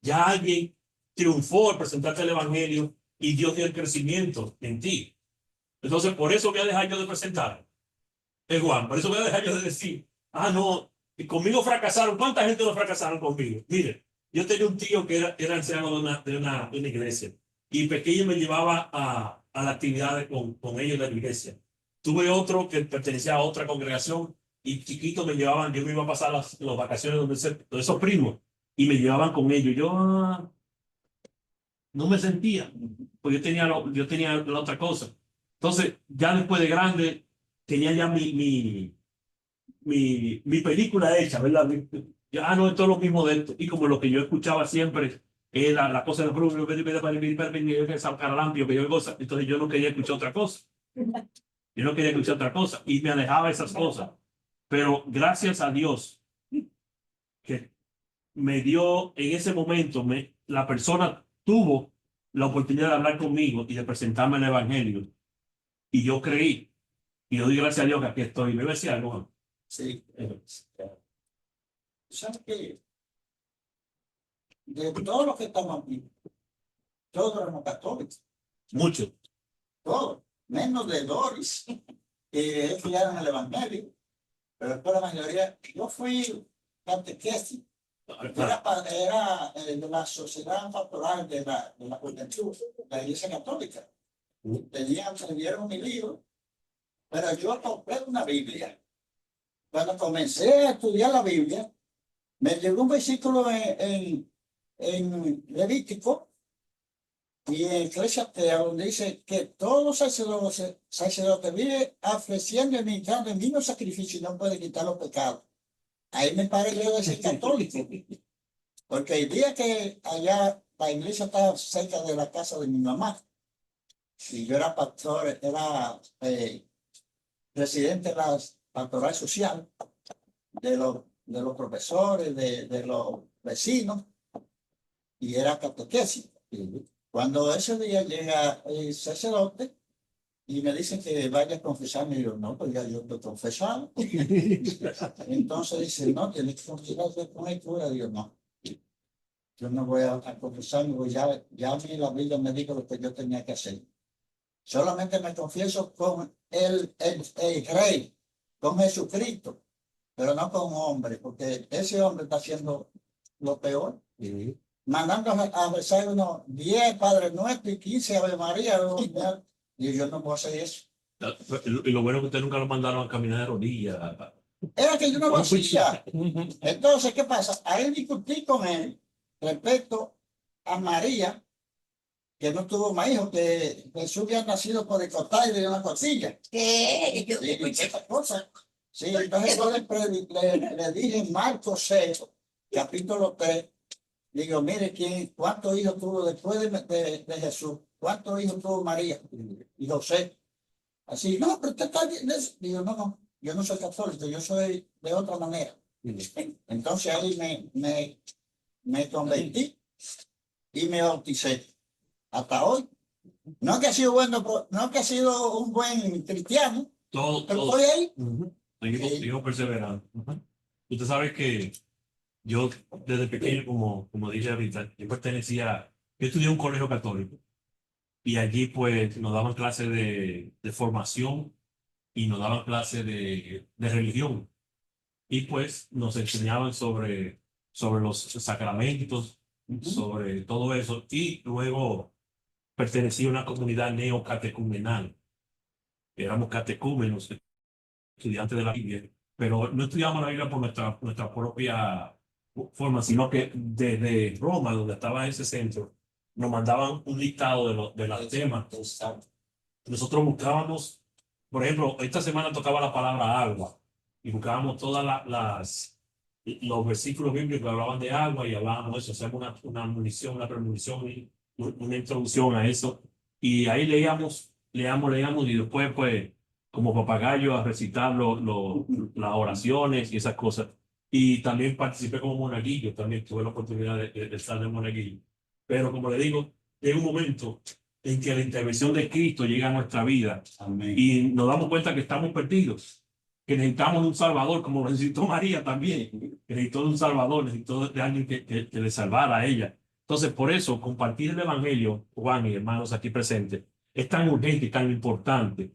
Ya alguien triunfó al presentarte el evangelio y Dios dio el crecimiento en ti. Entonces, por eso voy a dejar yo de presentar. Es Juan, por eso voy a dejar yo de decir, no, y conmigo fracasaron. ¿Cuánta gente no fracasaron conmigo? Mire, yo tenía un tío que era anciano de una iglesia y pequeño me llevaba a las actividades con ellos de la iglesia. Tuve otro que pertenecía a otra congregación y chiquito me llevaban, yo me iba a pasar las vacaciones donde esos primos y me llevaban con ellos. Yo no me sentía, pues yo tenía la otra cosa. Entonces, ya después de grande, tenía ya mi película hecha, ¿verdad? No, esto es lo mismo de esto. Y como lo que yo escuchaba siempre era la cosa de entonces yo no quería escuchar otra cosa. Yo no quería escuchar otra cosa y me alejaba de esas cosas. Pero gracias a Dios que me dio en ese momento, la persona tuvo la oportunidad de hablar conmigo y de presentarme el evangelio. Y yo creí. Y le doy gracias a Dios que aquí estoy. ¿Me decía algo? Sí. ¿Sabes qué? De todos los que estamos aquí, todos éramos católicos. Mucho. Todos. Menos de Doris, que estudiaron el evangelio. Pero después la mayoría, yo fui catequesis. Era de la sociedad pastoral de la juventud, de la iglesia católica. Me dieron mi libro, pero yo compré una Biblia. Cuando comencé a estudiar la Biblia, me llegó un versículo en Levítico y en Eclesiastés, donde dice que todos los sacerdotes viven ofreciendo y ministrando el mismo sacrificio y no puede quitar los pecados. Ahí me parece yo de ser católico, porque el día que allá la iglesia estaba cerca de la casa de mi mamá, y yo era pastor, era presidente de la pastoral social, de los profesores, de los vecinos, y era catequesis. Cuando ese día llega el sacerdote y me dice que vaya a confesarme, y yo, no, pues ya yo estoy confesado. Entonces dice, no, tienes que confesarse con el cura. Digo, no, yo no voy a confesarme, pues ya a mí la Biblia me dijo lo que yo tenía que hacer. Solamente me confieso con el Rey, con Jesucristo, pero no con un hombre, porque ese hombre está haciendo lo peor. Mandando a rezar unos 10 Padre Nuestro y 15 Ave María. Y yo no puedo hacer eso. Y lo bueno es que usted nunca lo mandaron a caminar de rodillas. Era que yo no lo hacía. Entonces, ¿qué pasa? Ahí discutí con él respecto a María, que no tuvo más hijos, que Jesús había nacido por el costal de una costilla. ¿Qué? Yo Sí, esa cosa. Sí, entonces yo le dije en Marcos 6, capítulo 3, digo, mire, ¿cuántos hijos tuvo después de Jesús? ¿Cuántos hijos tuvo María y José? Así, no, pero usted está bien. Digo, no, yo no soy católico, yo soy de otra manera. Entonces ahí me convertí y me bauticé. Hasta hoy. No que ha sido bueno, no que ha sido un buen cristiano, pero estoy ahí. Seguimos perseverando. Usted sabe que yo desde pequeño, como dije ahorita, yo estudié en un colegio católico y allí pues nos daban clases de formación y nos daban clases de religión y pues nos enseñaban sobre los sacramentos, sobre todo eso, y luego pertenecía a una comunidad neocatecumenal. Éramos catecúmenos, estudiantes de la Biblia, pero no estudiamos la Biblia por nuestra propia forma, sino que desde Roma, donde estaba ese centro, nos mandaban un listado de los temas. Nosotros buscábamos, por ejemplo, esta semana tocaba la palabra agua y buscábamos los versículos bíblicos que hablaban de agua y hablábamos de eso, hacíamos una munición, una premonición y una introducción a eso. Y ahí leíamos y después, pues, como papagayo a recitar las oraciones y esas cosas. Y también participé como monaguillo, también tuve la oportunidad de estar de monaguillo. Pero como le digo, llega un momento en que la intervención de Cristo llega a nuestra vida. Amén. Y nos damos cuenta que estamos perdidos, que necesitamos un Salvador, como lo necesitó María también, que necesitó de un Salvador, necesitó de alguien que le salvara a ella. Entonces, por eso, compartir el Evangelio, Juan y hermanos aquí presentes, es tan urgente y tan importante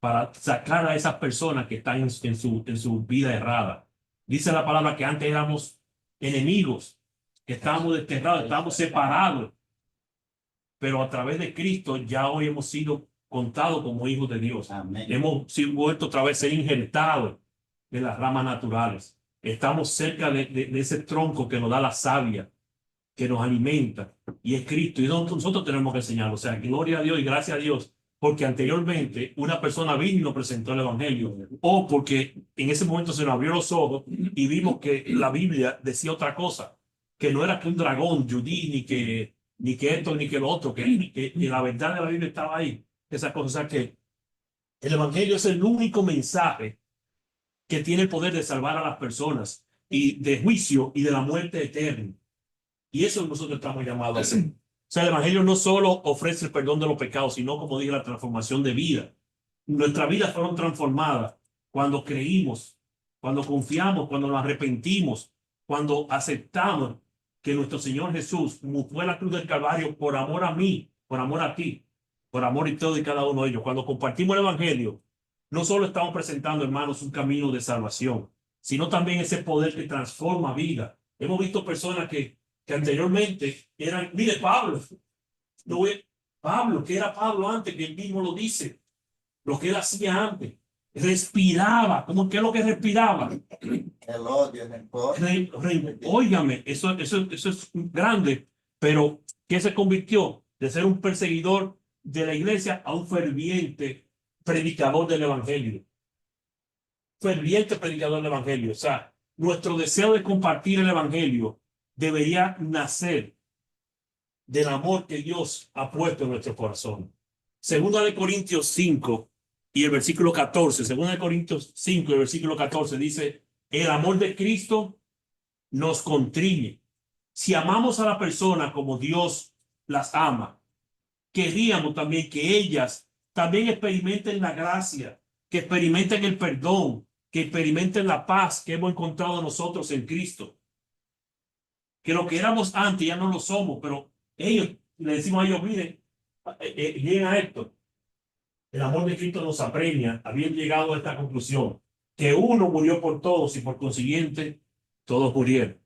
para sacar a esas personas que están en su vida errada. Dice la palabra que antes éramos enemigos, que estábamos desterrados, estábamos separados, pero a través de Cristo ya hoy hemos sido contados como hijos de Dios. Amén. Hemos sido vuelto otra vez a ser injertados en las ramas naturales. Estamos cerca de ese tronco que nos da la savia, que nos alimenta, y es Cristo. Y nosotros tenemos que enseñarlo. O sea, gloria a Dios y gracias a Dios, porque anteriormente una persona vino y nos presentó el Evangelio, o porque en ese momento se nos abrió los ojos y vimos que la Biblia decía otra cosa, que no era que un dragón, Judí, ni que esto, ni que lo otro, que la verdad de la Biblia estaba ahí. Esas cosas, o sea, que el Evangelio es el único mensaje que tiene el poder de salvar a las personas y de juicio y de la muerte eterna. Y eso nosotros estamos llamados a hacer. sea, el evangelio no solo ofrece el perdón de los pecados, sino, como dije, la transformación de vida. Nuestras vidas fueron transformadas cuando creímos, cuando confiamos, cuando nos arrepentimos, cuando aceptamos que nuestro Señor Jesús fue a la cruz del Calvario por amor a mí, por amor a ti, por amor y todo y cada uno de ellos. Cuando compartimos el evangelio, no solo estamos presentando, hermanos, un camino de salvación, sino también ese poder que transforma vida. Hemos visto personas que anteriormente eran, mire, Pablo, Pablo, que era Pablo antes, que él mismo lo dice, lo que él hacía antes, respiraba, ¿cómo que es lo que respiraba? El odio, el rencor. Óigame, eso es grande, pero ¿qué se convirtió? De ser un perseguidor de la iglesia a un ferviente predicador del evangelio. Ferviente predicador del evangelio. O sea, nuestro deseo de compartir el evangelio debería nacer del amor que Dios ha puesto en nuestro corazón. Segunda de Corintios 5 y el versículo 14. Segunda de Corintios 5 y el versículo 14 dice: el amor de Cristo nos constriñe. Si amamos a la persona como Dios las ama, queríamos también que ellas también experimenten la gracia, que experimenten el perdón, que experimenten la paz que hemos encontrado nosotros en Cristo. Que lo que éramos antes ya no lo somos, pero ellos, le decimos a ellos, miren, lleguen a esto. El amor de Cristo nos apremia, habiendo llegado a esta conclusión, que uno murió por todos y por consiguiente todos murieron.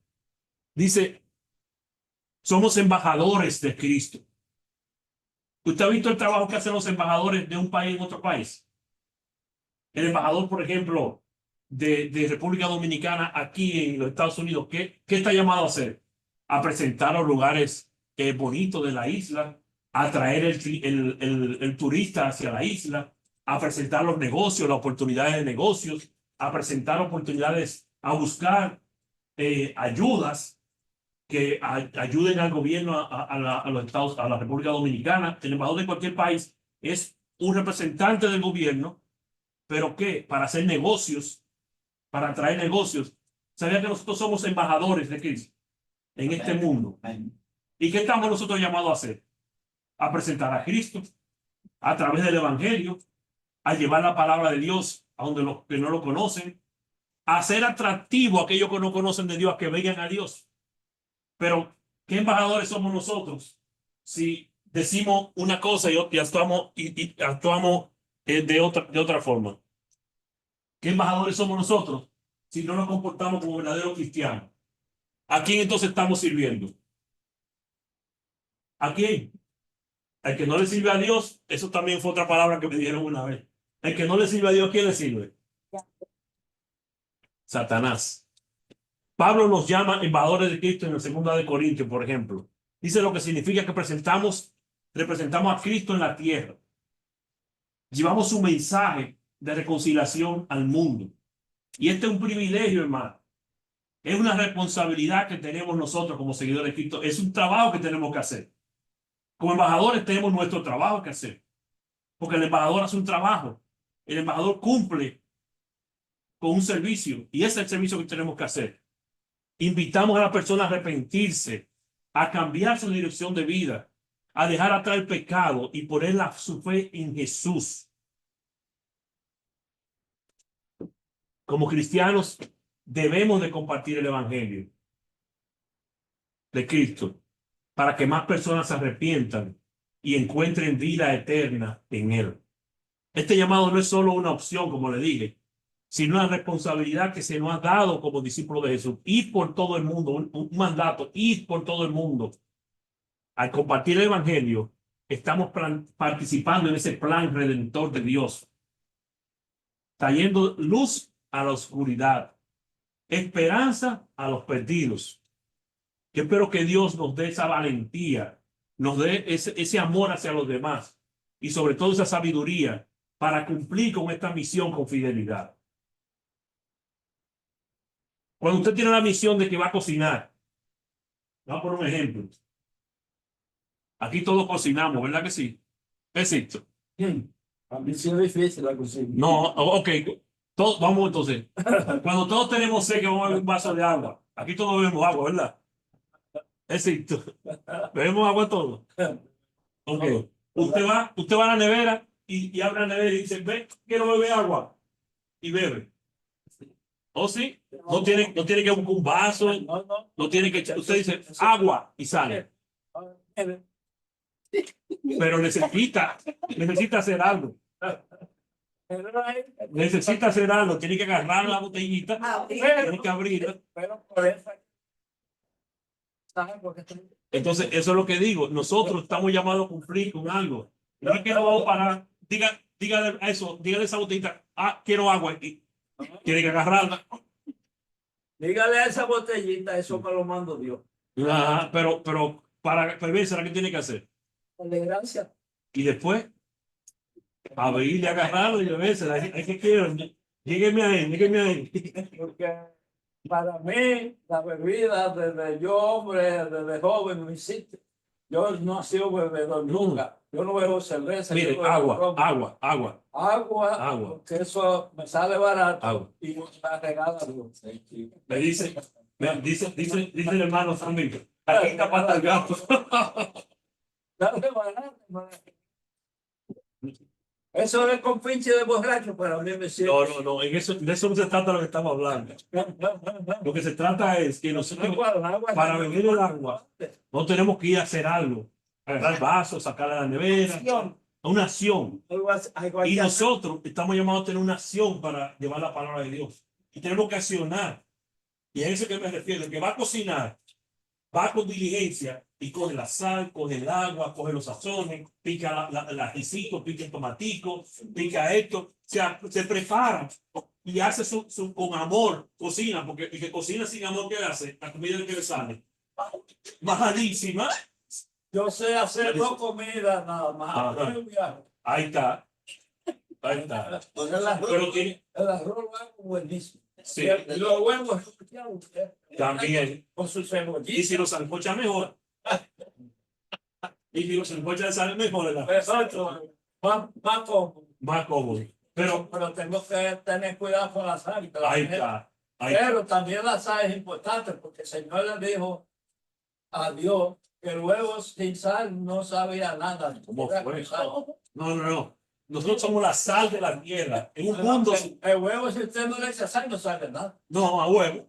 Dice, somos embajadores de Cristo. ¿Usted ha visto el trabajo que hacen los embajadores de un país en otro país? El embajador, por ejemplo, de República Dominicana aquí en los Estados Unidos, ¿qué está llamado a hacer? A presentar los lugares bonitos de la isla, a traer el turista hacia la isla, a presentar los negocios, las oportunidades de negocios, a presentar oportunidades, a buscar ayudas que ayuden al gobierno, a los Estados, a la República Dominicana. El embajador de cualquier país es un representante del gobierno, pero ¿qué? Para hacer negocios, para atraer negocios. ¿Sabía que nosotros somos embajadores de Cristo en este mundo? ¿Y qué estamos nosotros llamados a hacer? A presentar a Cristo a través del evangelio, a llevar la palabra de Dios a donde los que no lo conocen, a hacer atractivo a aquellos que no conocen de Dios, a que vengan a Dios. Pero, ¿qué embajadores somos nosotros si decimos una cosa y actuamos, actuamos de otra forma? ¿Qué embajadores somos nosotros si no nos comportamos como verdaderos cristianos? ¿A quién entonces estamos sirviendo? ¿A quién? Al que no le sirve a Dios. Eso también fue otra palabra que me dijeron una vez. El que no le sirve a Dios, ¿quién le sirve? Satanás. Pablo nos llama embajadores de Cristo en la segunda de Corintios, por ejemplo. Dice lo que significa que representamos a Cristo en la tierra. Llevamos su mensaje de reconciliación al mundo. Y este es un privilegio, hermano. Es una responsabilidad que tenemos nosotros como seguidores de Cristo. Es un trabajo que tenemos que hacer. Como embajadores tenemos nuestro trabajo que hacer. Porque el embajador hace un trabajo. El embajador cumple con un servicio. Y ese es el servicio que tenemos que hacer. Invitamos a la persona a arrepentirse, a cambiar su dirección de vida, a dejar atrás el pecado y poner su fe en Jesús. Como cristianos debemos de compartir el evangelio de Cristo para que más personas se arrepientan y encuentren vida eterna en Él. Este llamado no es solo una opción, como le dije, sino una responsabilidad que se nos ha dado como discípulos de Jesús. Ir por todo el mundo, un mandato, ir por todo el mundo. Al compartir el evangelio, estamos participando en ese plan redentor de Dios, trayendo luz a la oscuridad, esperanza a los perdidos. Yo espero que Dios nos dé esa valentía, nos dé ese amor hacia los demás y sobre todo esa sabiduría para cumplir con esta misión con fidelidad. Cuando usted tiene la misión de que va a cocinar, vamos por un ejemplo. Aquí todos cocinamos, ¿verdad que sí? Es cierto. A mí sí es difícil la cocina. No, ok. Todos, vamos entonces. Cuando todos tenemos sed, que vamos a beber un vaso de agua. Aquí todos bebemos agua, ¿verdad? Es cierto. Bebemos agua todo. Ok. Usted va a la nevera y abre la nevera y dice, ve, quiero beber agua. Y bebe. ¿O sí? No tiene que buscar un vaso. No, no. No tiene que echar. Usted dice agua y sale. Pero necesita hacer algo. Necesita hacer algo. Tiene que agarrar la botellita. Tiene que abrirla. Pero por eso. Entonces, eso es lo que digo. Nosotros estamos llamados a cumplir con algo. No es que no vamos a parar. Dígale a eso, dígale a esa botellita, quiero agua. Y tiene que agarrarla. Dígale a esa botellita, eso me lo mando Dios. Ajá, pero para beber, ¿será que tiene que hacer? Gracias. Y después, abrirle, agarrarlo y beberse. Hay que quiero. Llégueme ahí. Porque para mí, la bebida desde yo, hombre, desde joven, no existe. Yo no he sido bebedor nunca. Yo no bebo cerveza. Mire, yo bebo ron. agua. Agua, porque eso me sale barato. Agua. Y me la regala Dios. Me dice el hermano Samir, aquí está pata el gato. Dale barato, man. Eso es con pinche de borracho para mí me sirve. No, de eso no se trata lo que estamos hablando. Lo que se trata es que nosotros, para beber el agua, no tenemos que ir a hacer algo. Agarrar vasos, sacarla de la nevera. Una acción. Y nosotros estamos llamados a tener una acción para llevar la palabra de Dios. Y tenemos que accionar. Y a eso que me refiero, el que va a cocinar, va con diligencia y coge la sal, coge el agua, coge los sazones, pica el ajicito, pica el tomatico, pica esto, o sea, se prepara y hace con amor, cocina, porque el que cocina sin amor, ¿qué hace? La comida que le sale bajadísima. Yo sé hacer dos comidas nada más. Ajá. Ahí está. Pero tiene, El arroz lo hago buenísimo. sí, Y los huevos también. con su Y cebollita. si los sancocha mejor. Y si los sancocha sale mejor, ¿verdad? Exacto. Más cómodo. Más cómodo. Pero Pero tengo que tener cuidado con la sal. ahí está. Ahí está. Pero también la sal es importante porque el Señor le dijo a Dios que el huevo sin sal no sabía nada. ¿Cómo Era fue? con sal. No. Nosotros somos la sal de la tierra. En un mundo. El huevo, si usted no le echa sal, no sabe nada. No, a huevo.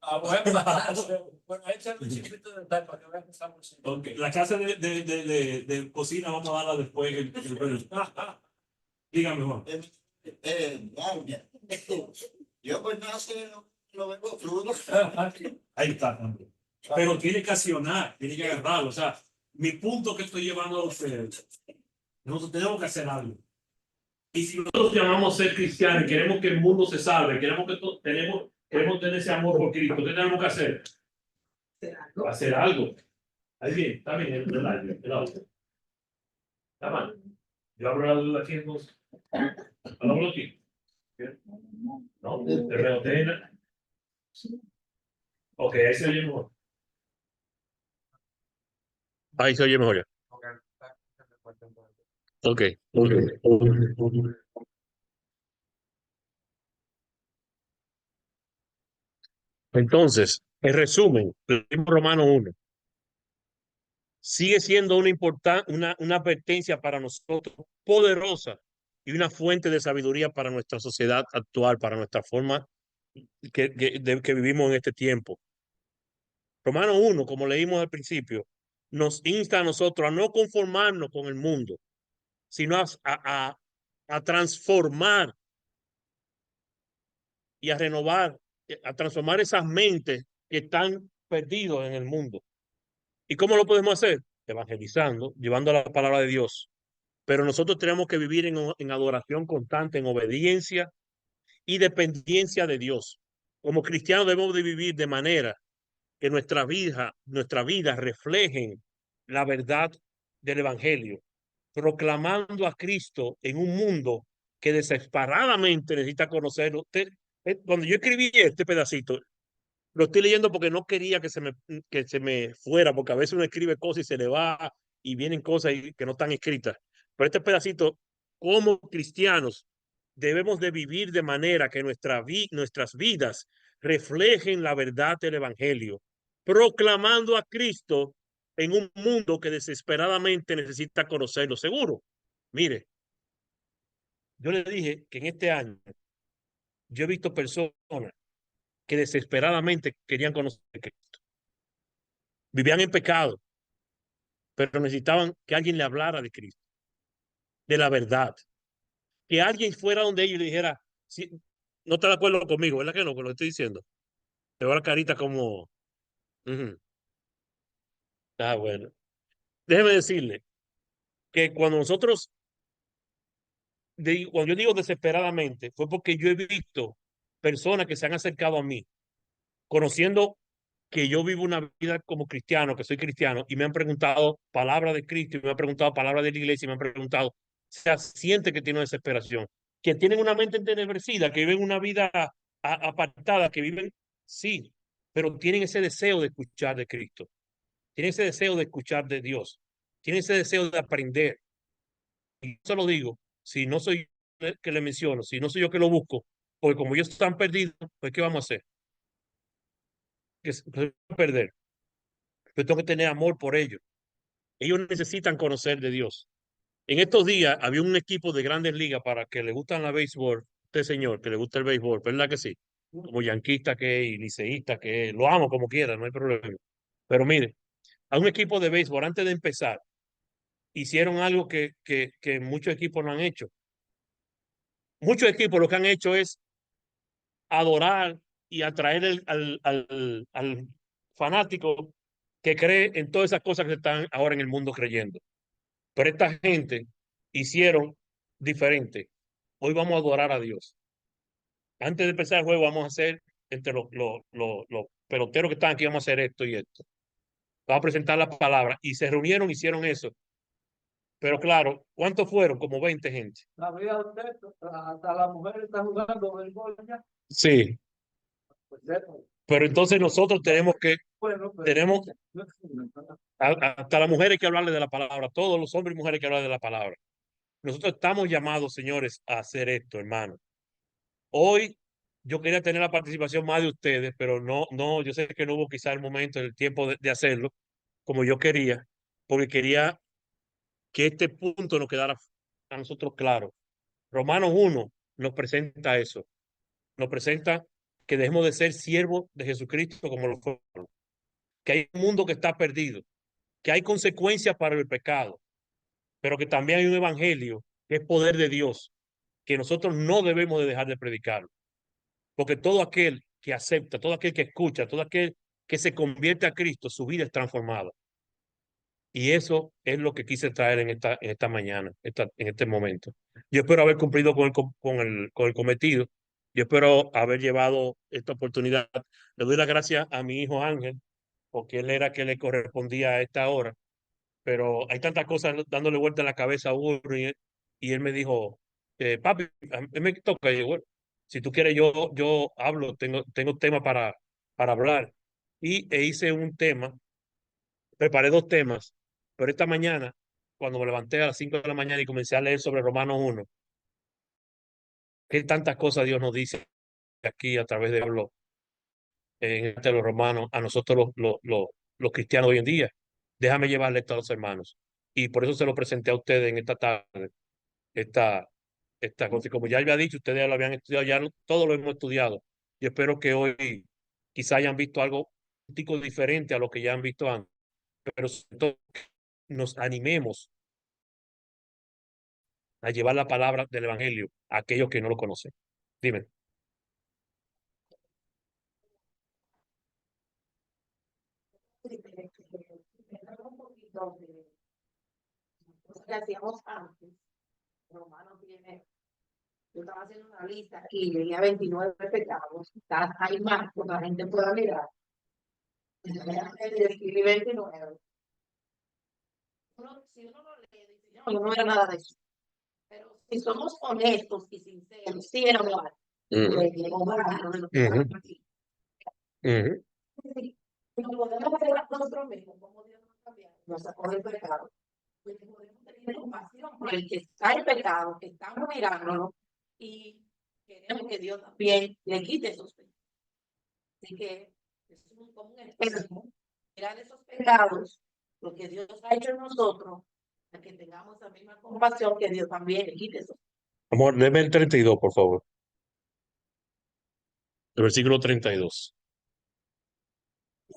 A huevo, bueno, échale un chiquito de sal para que vean que estamos. Okay. La clase de cocina vamos a darla después. Dígame, Juan. Vaya. Yo pues no sé, no vengo crudo. Ahí está también. Pero tiene que accionar, tiene que agarrarlo. O sea, mi punto que estoy llevando a ustedes, nosotros tenemos que hacer algo. Y si nosotros llamamos ser cristianos, queremos que el mundo se salve, queremos tener ese amor por Cristo, ¿qué tenemos que hacer? Hacer algo. Ahí bien, está bien, el audio. Está mal. Yo abro la luz aquí entonces. Hablo aquí. No, de reotena. Ok, ahí se oye mejor. Ahí se oye mejor ya. Ok. Entonces, en resumen, el libro Romano 1 sigue siendo una advertencia para nosotros poderosa y una fuente de sabiduría para nuestra sociedad actual, para nuestra forma que vivimos en este tiempo. Romano 1, como leímos al principio, nos insta a nosotros a no conformarnos con el mundo, sino a transformar y a renovar, a transformar esas mentes que están perdidos en el mundo. ¿Y cómo lo podemos hacer? Evangelizando, llevando la palabra de Dios. Pero nosotros tenemos que vivir en adoración constante, en obediencia y dependencia de Dios. Como cristianos debemos de vivir de manera que nuestra vida reflejen la verdad del Evangelio, proclamando a Cristo en un mundo que desesperadamente necesita conocerlo. Cuando yo escribí este pedacito, lo estoy leyendo porque no quería que se me fuera, porque a veces uno escribe cosas y se le va y vienen cosas que no están escritas. Pero este pedacito, como cristianos, debemos de vivir de manera que nuestras vidas reflejen la verdad del Evangelio, proclamando a Cristo en un mundo que desesperadamente necesita conocerlo. Seguro. Mire, yo le dije que en este año yo he visto personas que desesperadamente querían conocer a Cristo. Vivían en pecado, pero necesitaban que alguien le hablara de Cristo, de la verdad. Que alguien fuera donde ellos y le dijera, si, no está de acuerdo conmigo, ¿verdad que no? Con lo que estoy diciendo. Te veo la carita como... Ah, bueno. Déjeme decirle que cuando yo digo desesperadamente, fue porque yo he visto personas que se han acercado a mí, conociendo que yo vivo una vida como cristiano, que soy cristiano, y me han preguntado palabras de Cristo, y me han preguntado palabras de la iglesia, y me han preguntado, o sea, siente que tiene desesperación, que tienen una mente entenebrecida, que viven una vida apartada, que viven, sí, pero tienen ese deseo de escuchar de Cristo, tienen ese deseo de escuchar de Dios, tienen ese deseo de aprender. Y eso lo digo, si no soy yo que le menciono, si no soy yo que lo busco, porque como ellos están perdidos, pues ¿qué vamos a hacer? Que se pueden perder. Yo tengo que tener amor por ellos. Ellos necesitan conocer de Dios. En estos días había un equipo de grandes ligas para que le gustan la béisbol, este señor, que le gusta el béisbol, ¿verdad que sí? Como yanquista que es y liceísta que es, lo amo como quiera, no hay problema. Pero mire, a un equipo de béisbol, antes de empezar, hicieron algo que muchos equipos no han hecho. Muchos equipos lo que han hecho es adorar y atraer al fanático que cree en todas esas cosas que están ahora en el mundo creyendo. Pero esta gente hicieron diferente. Hoy vamos a adorar a Dios. Antes de empezar el juego vamos a hacer, entre los peloteros que están aquí, vamos a hacer esto y esto. Vamos a presentar la palabra. Y se reunieron, hicieron eso. Pero claro, ¿cuántos fueron? Como 20 gente. La vida de usted, hasta la mujer está jugando béisbol ya. Sí. Pues eso, Pero entonces nosotros tenemos que, bueno, pero tenemos, no es fundamental. hasta las mujeres hay que hablarle de la palabra, todos los hombres y mujeres hay que hablar de la palabra. Nosotros estamos llamados, señores, a hacer esto, hermano. Hoy yo quería tener la participación más de ustedes, pero no, yo sé que no hubo quizá el momento, el tiempo de hacerlo como yo quería, porque quería que este punto nos quedara a nosotros claro. Romanos 1 nos presenta eso, nos presenta que dejemos de ser siervos de Jesucristo como lo fueron, que hay un mundo que está perdido, que hay consecuencias para el pecado, pero que también hay un evangelio que es poder de Dios, que nosotros no debemos de dejar de predicar. Porque todo aquel que acepta, todo aquel que escucha, todo aquel que se convierte a Cristo, su vida es transformada. Y eso es lo que quise traer en esta mañana, en este momento. Yo espero haber cumplido con el cometido. Yo espero haber llevado esta oportunidad. Le doy las gracias a mi hijo Ángel, porque él era que le correspondía a esta hora. Pero hay tantas cosas dándole vuelta en la cabeza a uno y él me dijo, papi, a mí me toca. Y yo, bueno, si tú quieres, yo hablo, tengo tema para hablar. E hice un tema, preparé dos temas, pero esta mañana, cuando me levanté a las 5 de la mañana y comencé a leer sobre Romanos 1, qué tantas cosas Dios nos dice aquí a través de los romanos, a nosotros los cristianos hoy en día. Déjame llevarle esto a los hermanos. Y por eso se lo presenté a ustedes en esta tarde, esta cosa. Y como ya había dicho, ustedes ya lo habían estudiado, todo lo hemos estudiado. Yo espero que hoy quizá hayan visto algo un poco diferente a lo que ya han visto antes, pero sobre todo nos animemos a llevar la palabra del Evangelio a aquellos que no lo conocen. Dime. Un poquito de cosas que hacíamos antes. Romano tiene, yo estaba haciendo una lista y leía 29 pecados. Hay más que la gente pueda mirar. Y escribí 29. Si uno lo lee, dice, no era nada de eso. Pero si somos honestos y sinceros, sí era mal. No podemos hacer a nosotros mismos, como Dios nos cambió, nos sacó del pecado. Porque podemos tener compasión por el que está en pecado, que estamos mirándolo, y queremos que Dios también le quite esos pecados. Así que es como un espejo mirar esos pecados, lo que Dios ha hecho en nosotros, para que tengamos la misma compasión que Dios también le quite eso. Amor, léeme el 32, por favor. El versículo 32.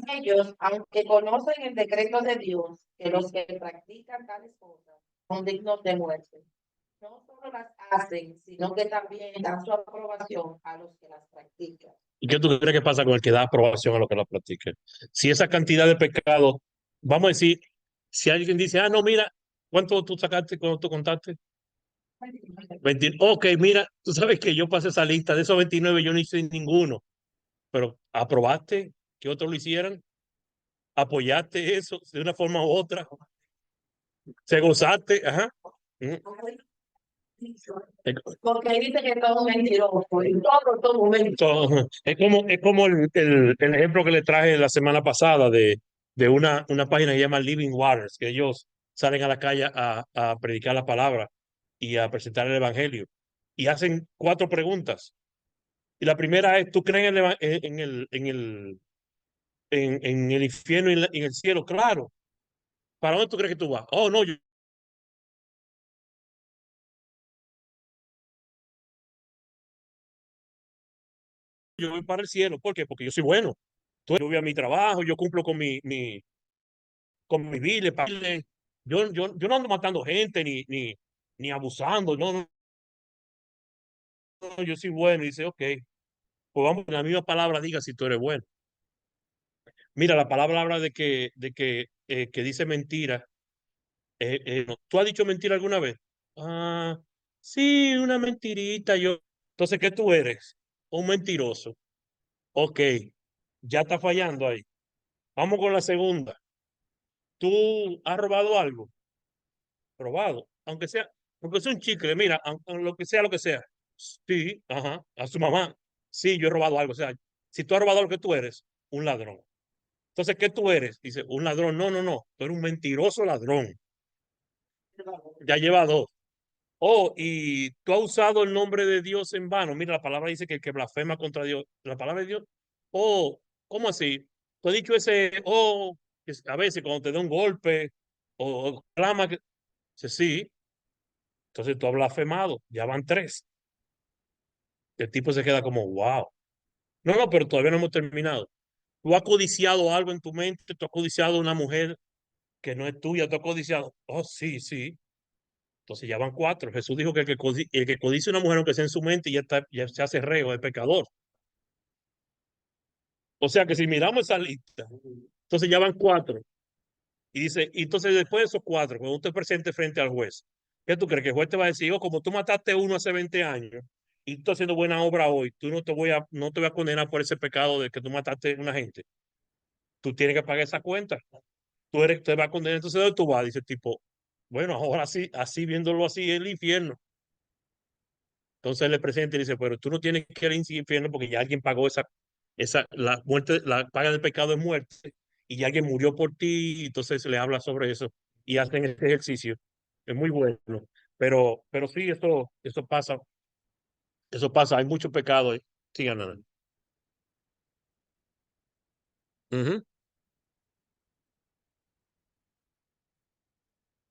Ellos, aunque conocen el decreto de Dios, que los que practican tales cosas son dignos de muerte, no solo las hacen, sino que también dan su aprobación a los que las practican. ¿Y qué tú crees que pasa con el que da aprobación a lo que la practique? Si esa cantidad de pecados, vamos a decir, si alguien dice, ah, no, mira, ¿cuánto tú sacaste, cuánto tú contaste? 20, ok, mira, tú sabes que yo pasé esa lista, de esos 29 yo no hice ninguno, pero ¿aprobaste que otros lo hicieran? ¿Apoyaste eso de una forma u otra? ¿Se gozaste? Ajá. Porque dice que todo es mentiroso, y todo momento. Es como el ejemplo que le traje la semana pasada de una página que se llama Living Waters, que ellos salen a la calle a predicar la palabra y a presentar el evangelio. Y hacen 4 preguntas. Y la primera es, ¿tú crees en el infierno y en el cielo? Claro. ¿Para dónde tú crees que tú vas? Oh, no, yo voy para el cielo. ¿Por qué? Porque yo soy bueno. Yo voy a mi trabajo, yo cumplo con mi bile, yo no ando matando gente ni abusando, no, no, no, yo soy bueno. Y dice, ok, pues vamos, la misma palabra diga si tú eres bueno. Mira, la palabra habla que dice mentira. ¿Tú has dicho mentira alguna vez? Ah, sí, una mentirita. Entonces, ¿qué tú eres? Un mentiroso. Ok, ya está fallando ahí. Vamos con la segunda. ¿Tú has robado algo? Robado, aunque sea un chicle, mira, lo que sea. Sí, ajá, a su mamá. Sí, yo he robado algo. O sea, si tú has robado lo que tú eres, un ladrón. Entonces, ¿qué tú eres? Dice, un ladrón. No, no, no. Tú eres un mentiroso ladrón. Ya lleva 2. Oh, y tú has usado el nombre de Dios en vano. Mira, la palabra dice que el que blasfema contra Dios, la palabra de Dios. Oh, ¿cómo así? Tú has dicho a veces cuando te da un golpe o clama que. Dice, sí. Entonces tú has blasfemado. Ya van 3. El tipo se queda como, wow. No, no, pero todavía no hemos terminado. Tú has codiciado algo en tu mente, tú has codiciado una mujer que no es tuya, tú has codiciado. Oh, sí, sí. Entonces ya van 4. Jesús dijo que el que codicia una mujer, aunque sea en su mente, ya se hace reo, es pecador. O sea que si miramos esa lista, entonces ya van 4. Y dice, y entonces después de esos 4, cuando usted presente frente al juez, ¿qué tú crees? Que el juez te va a decir, oh, como tú mataste uno hace 20 años y tú estás haciendo buena obra hoy, tú no te voy a condenar por ese pecado de que tú mataste a una gente. Tú tienes que pagar esa cuenta. Te vas a condenar. Entonces, ¿dónde tú vas? Dice el tipo, bueno, ahora sí, así viéndolo así, es el infierno. Entonces el presidente dice, pero tú no tienes que ir al infierno porque ya alguien pagó la muerte, la paga del pecado es muerte y ya alguien murió por ti. Y entonces le habla sobre eso y hacen este ejercicio. Es muy bueno. Pero sí, eso pasa, hay mucho pecado. Sí, Ana. Ujú.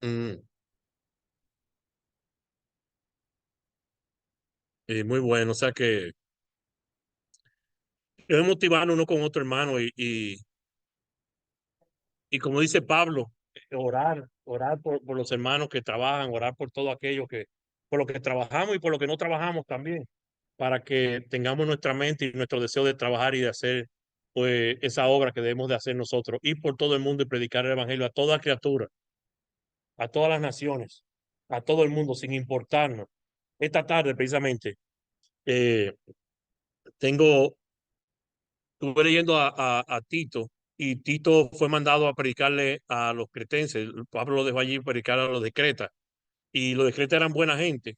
Mm. Y muy bueno, o sea que es motivar uno con otro hermano y como dice Pablo, orar por los hermanos que trabajan, orar por todo aquello por lo que trabajamos y por lo que no trabajamos también, para que tengamos nuestra mente y nuestro deseo de trabajar y de hacer pues esa obra que debemos de hacer nosotros, ir por todo el mundo y predicar el evangelio a toda criatura, a todas las naciones, a todo el mundo, sin importarnos. Esta tarde, precisamente, eh, tengo estuve leyendo a Tito y Tito fue mandado a predicarle a los cretenses. Pablo lo dejó allí predicar a los de Creta y los de Creta eran buena gente,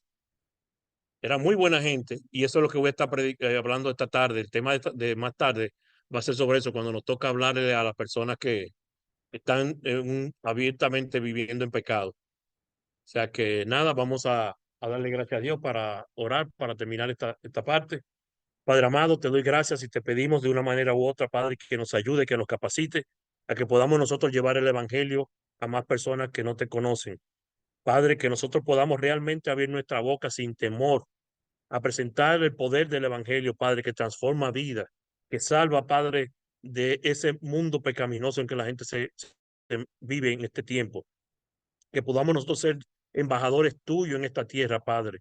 eran muy buena gente y eso es lo que voy a estar hablando esta tarde. El tema de más tarde va a ser sobre eso cuando nos toca hablarle a las personas que están abiertamente viviendo en pecado. O sea que nada, vamos a darle gracias a Dios para orar, para terminar esta parte. Padre amado, te doy gracias y te pedimos de una manera u otra, Padre, que nos ayude, que nos capacite a que podamos nosotros llevar el evangelio a más personas que no te conocen. Padre, que nosotros podamos realmente abrir nuestra boca sin temor a presentar el poder del evangelio, Padre, que transforma vida, que salva, Padre, de ese mundo pecaminoso en que la gente se vive en este tiempo. Que podamos nosotros ser embajadores tuyos en esta tierra, Padre.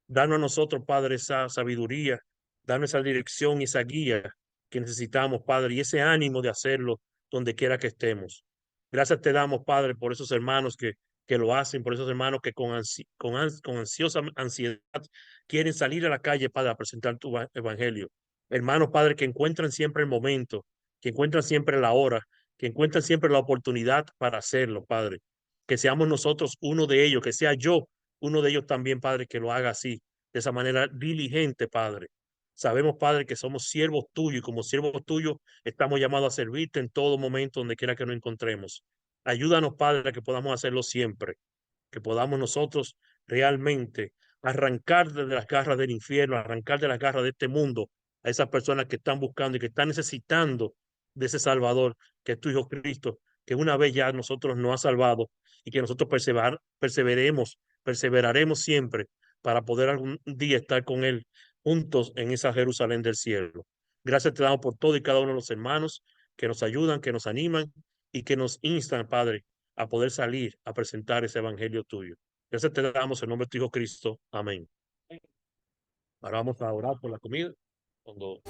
Danos a nosotros, Padre, esa sabiduría, danos esa dirección y esa guía que necesitamos, Padre, y ese ánimo de hacerlo donde quiera que estemos. Gracias te damos, Padre, por esos hermanos que lo hacen, por esos hermanos que con ansiosa ansiedad quieren salir a la calle, Padre, a presentar tu evangelio. Hermanos, Padre, que encuentran siempre el momento, que encuentran siempre la hora, que encuentran siempre la oportunidad para hacerlo, Padre. Que seamos nosotros uno de ellos, que sea yo uno de ellos también, Padre, que lo haga así, de esa manera diligente, Padre. Sabemos, Padre, que somos siervos tuyos y como siervos tuyos estamos llamados a servirte en todo momento, donde quiera que nos encontremos. Ayúdanos, Padre, a que podamos hacerlo siempre, que podamos nosotros realmente arrancar de las garras del infierno, arrancar de las garras de este mundo a esas personas que están buscando y que están necesitando de ese Salvador, que es tu Hijo Cristo, que una vez ya nosotros nos ha salvado y que nosotros perseveraremos siempre para poder algún día estar con Él juntos en esa Jerusalén del cielo. Gracias te damos por todo y cada uno de los hermanos que nos ayudan, que nos animan y que nos instan, Padre, a poder salir a presentar ese evangelio tuyo. Gracias te damos en nombre de tu Hijo Cristo. Amén. Ahora vamos a orar por la comida. Cuando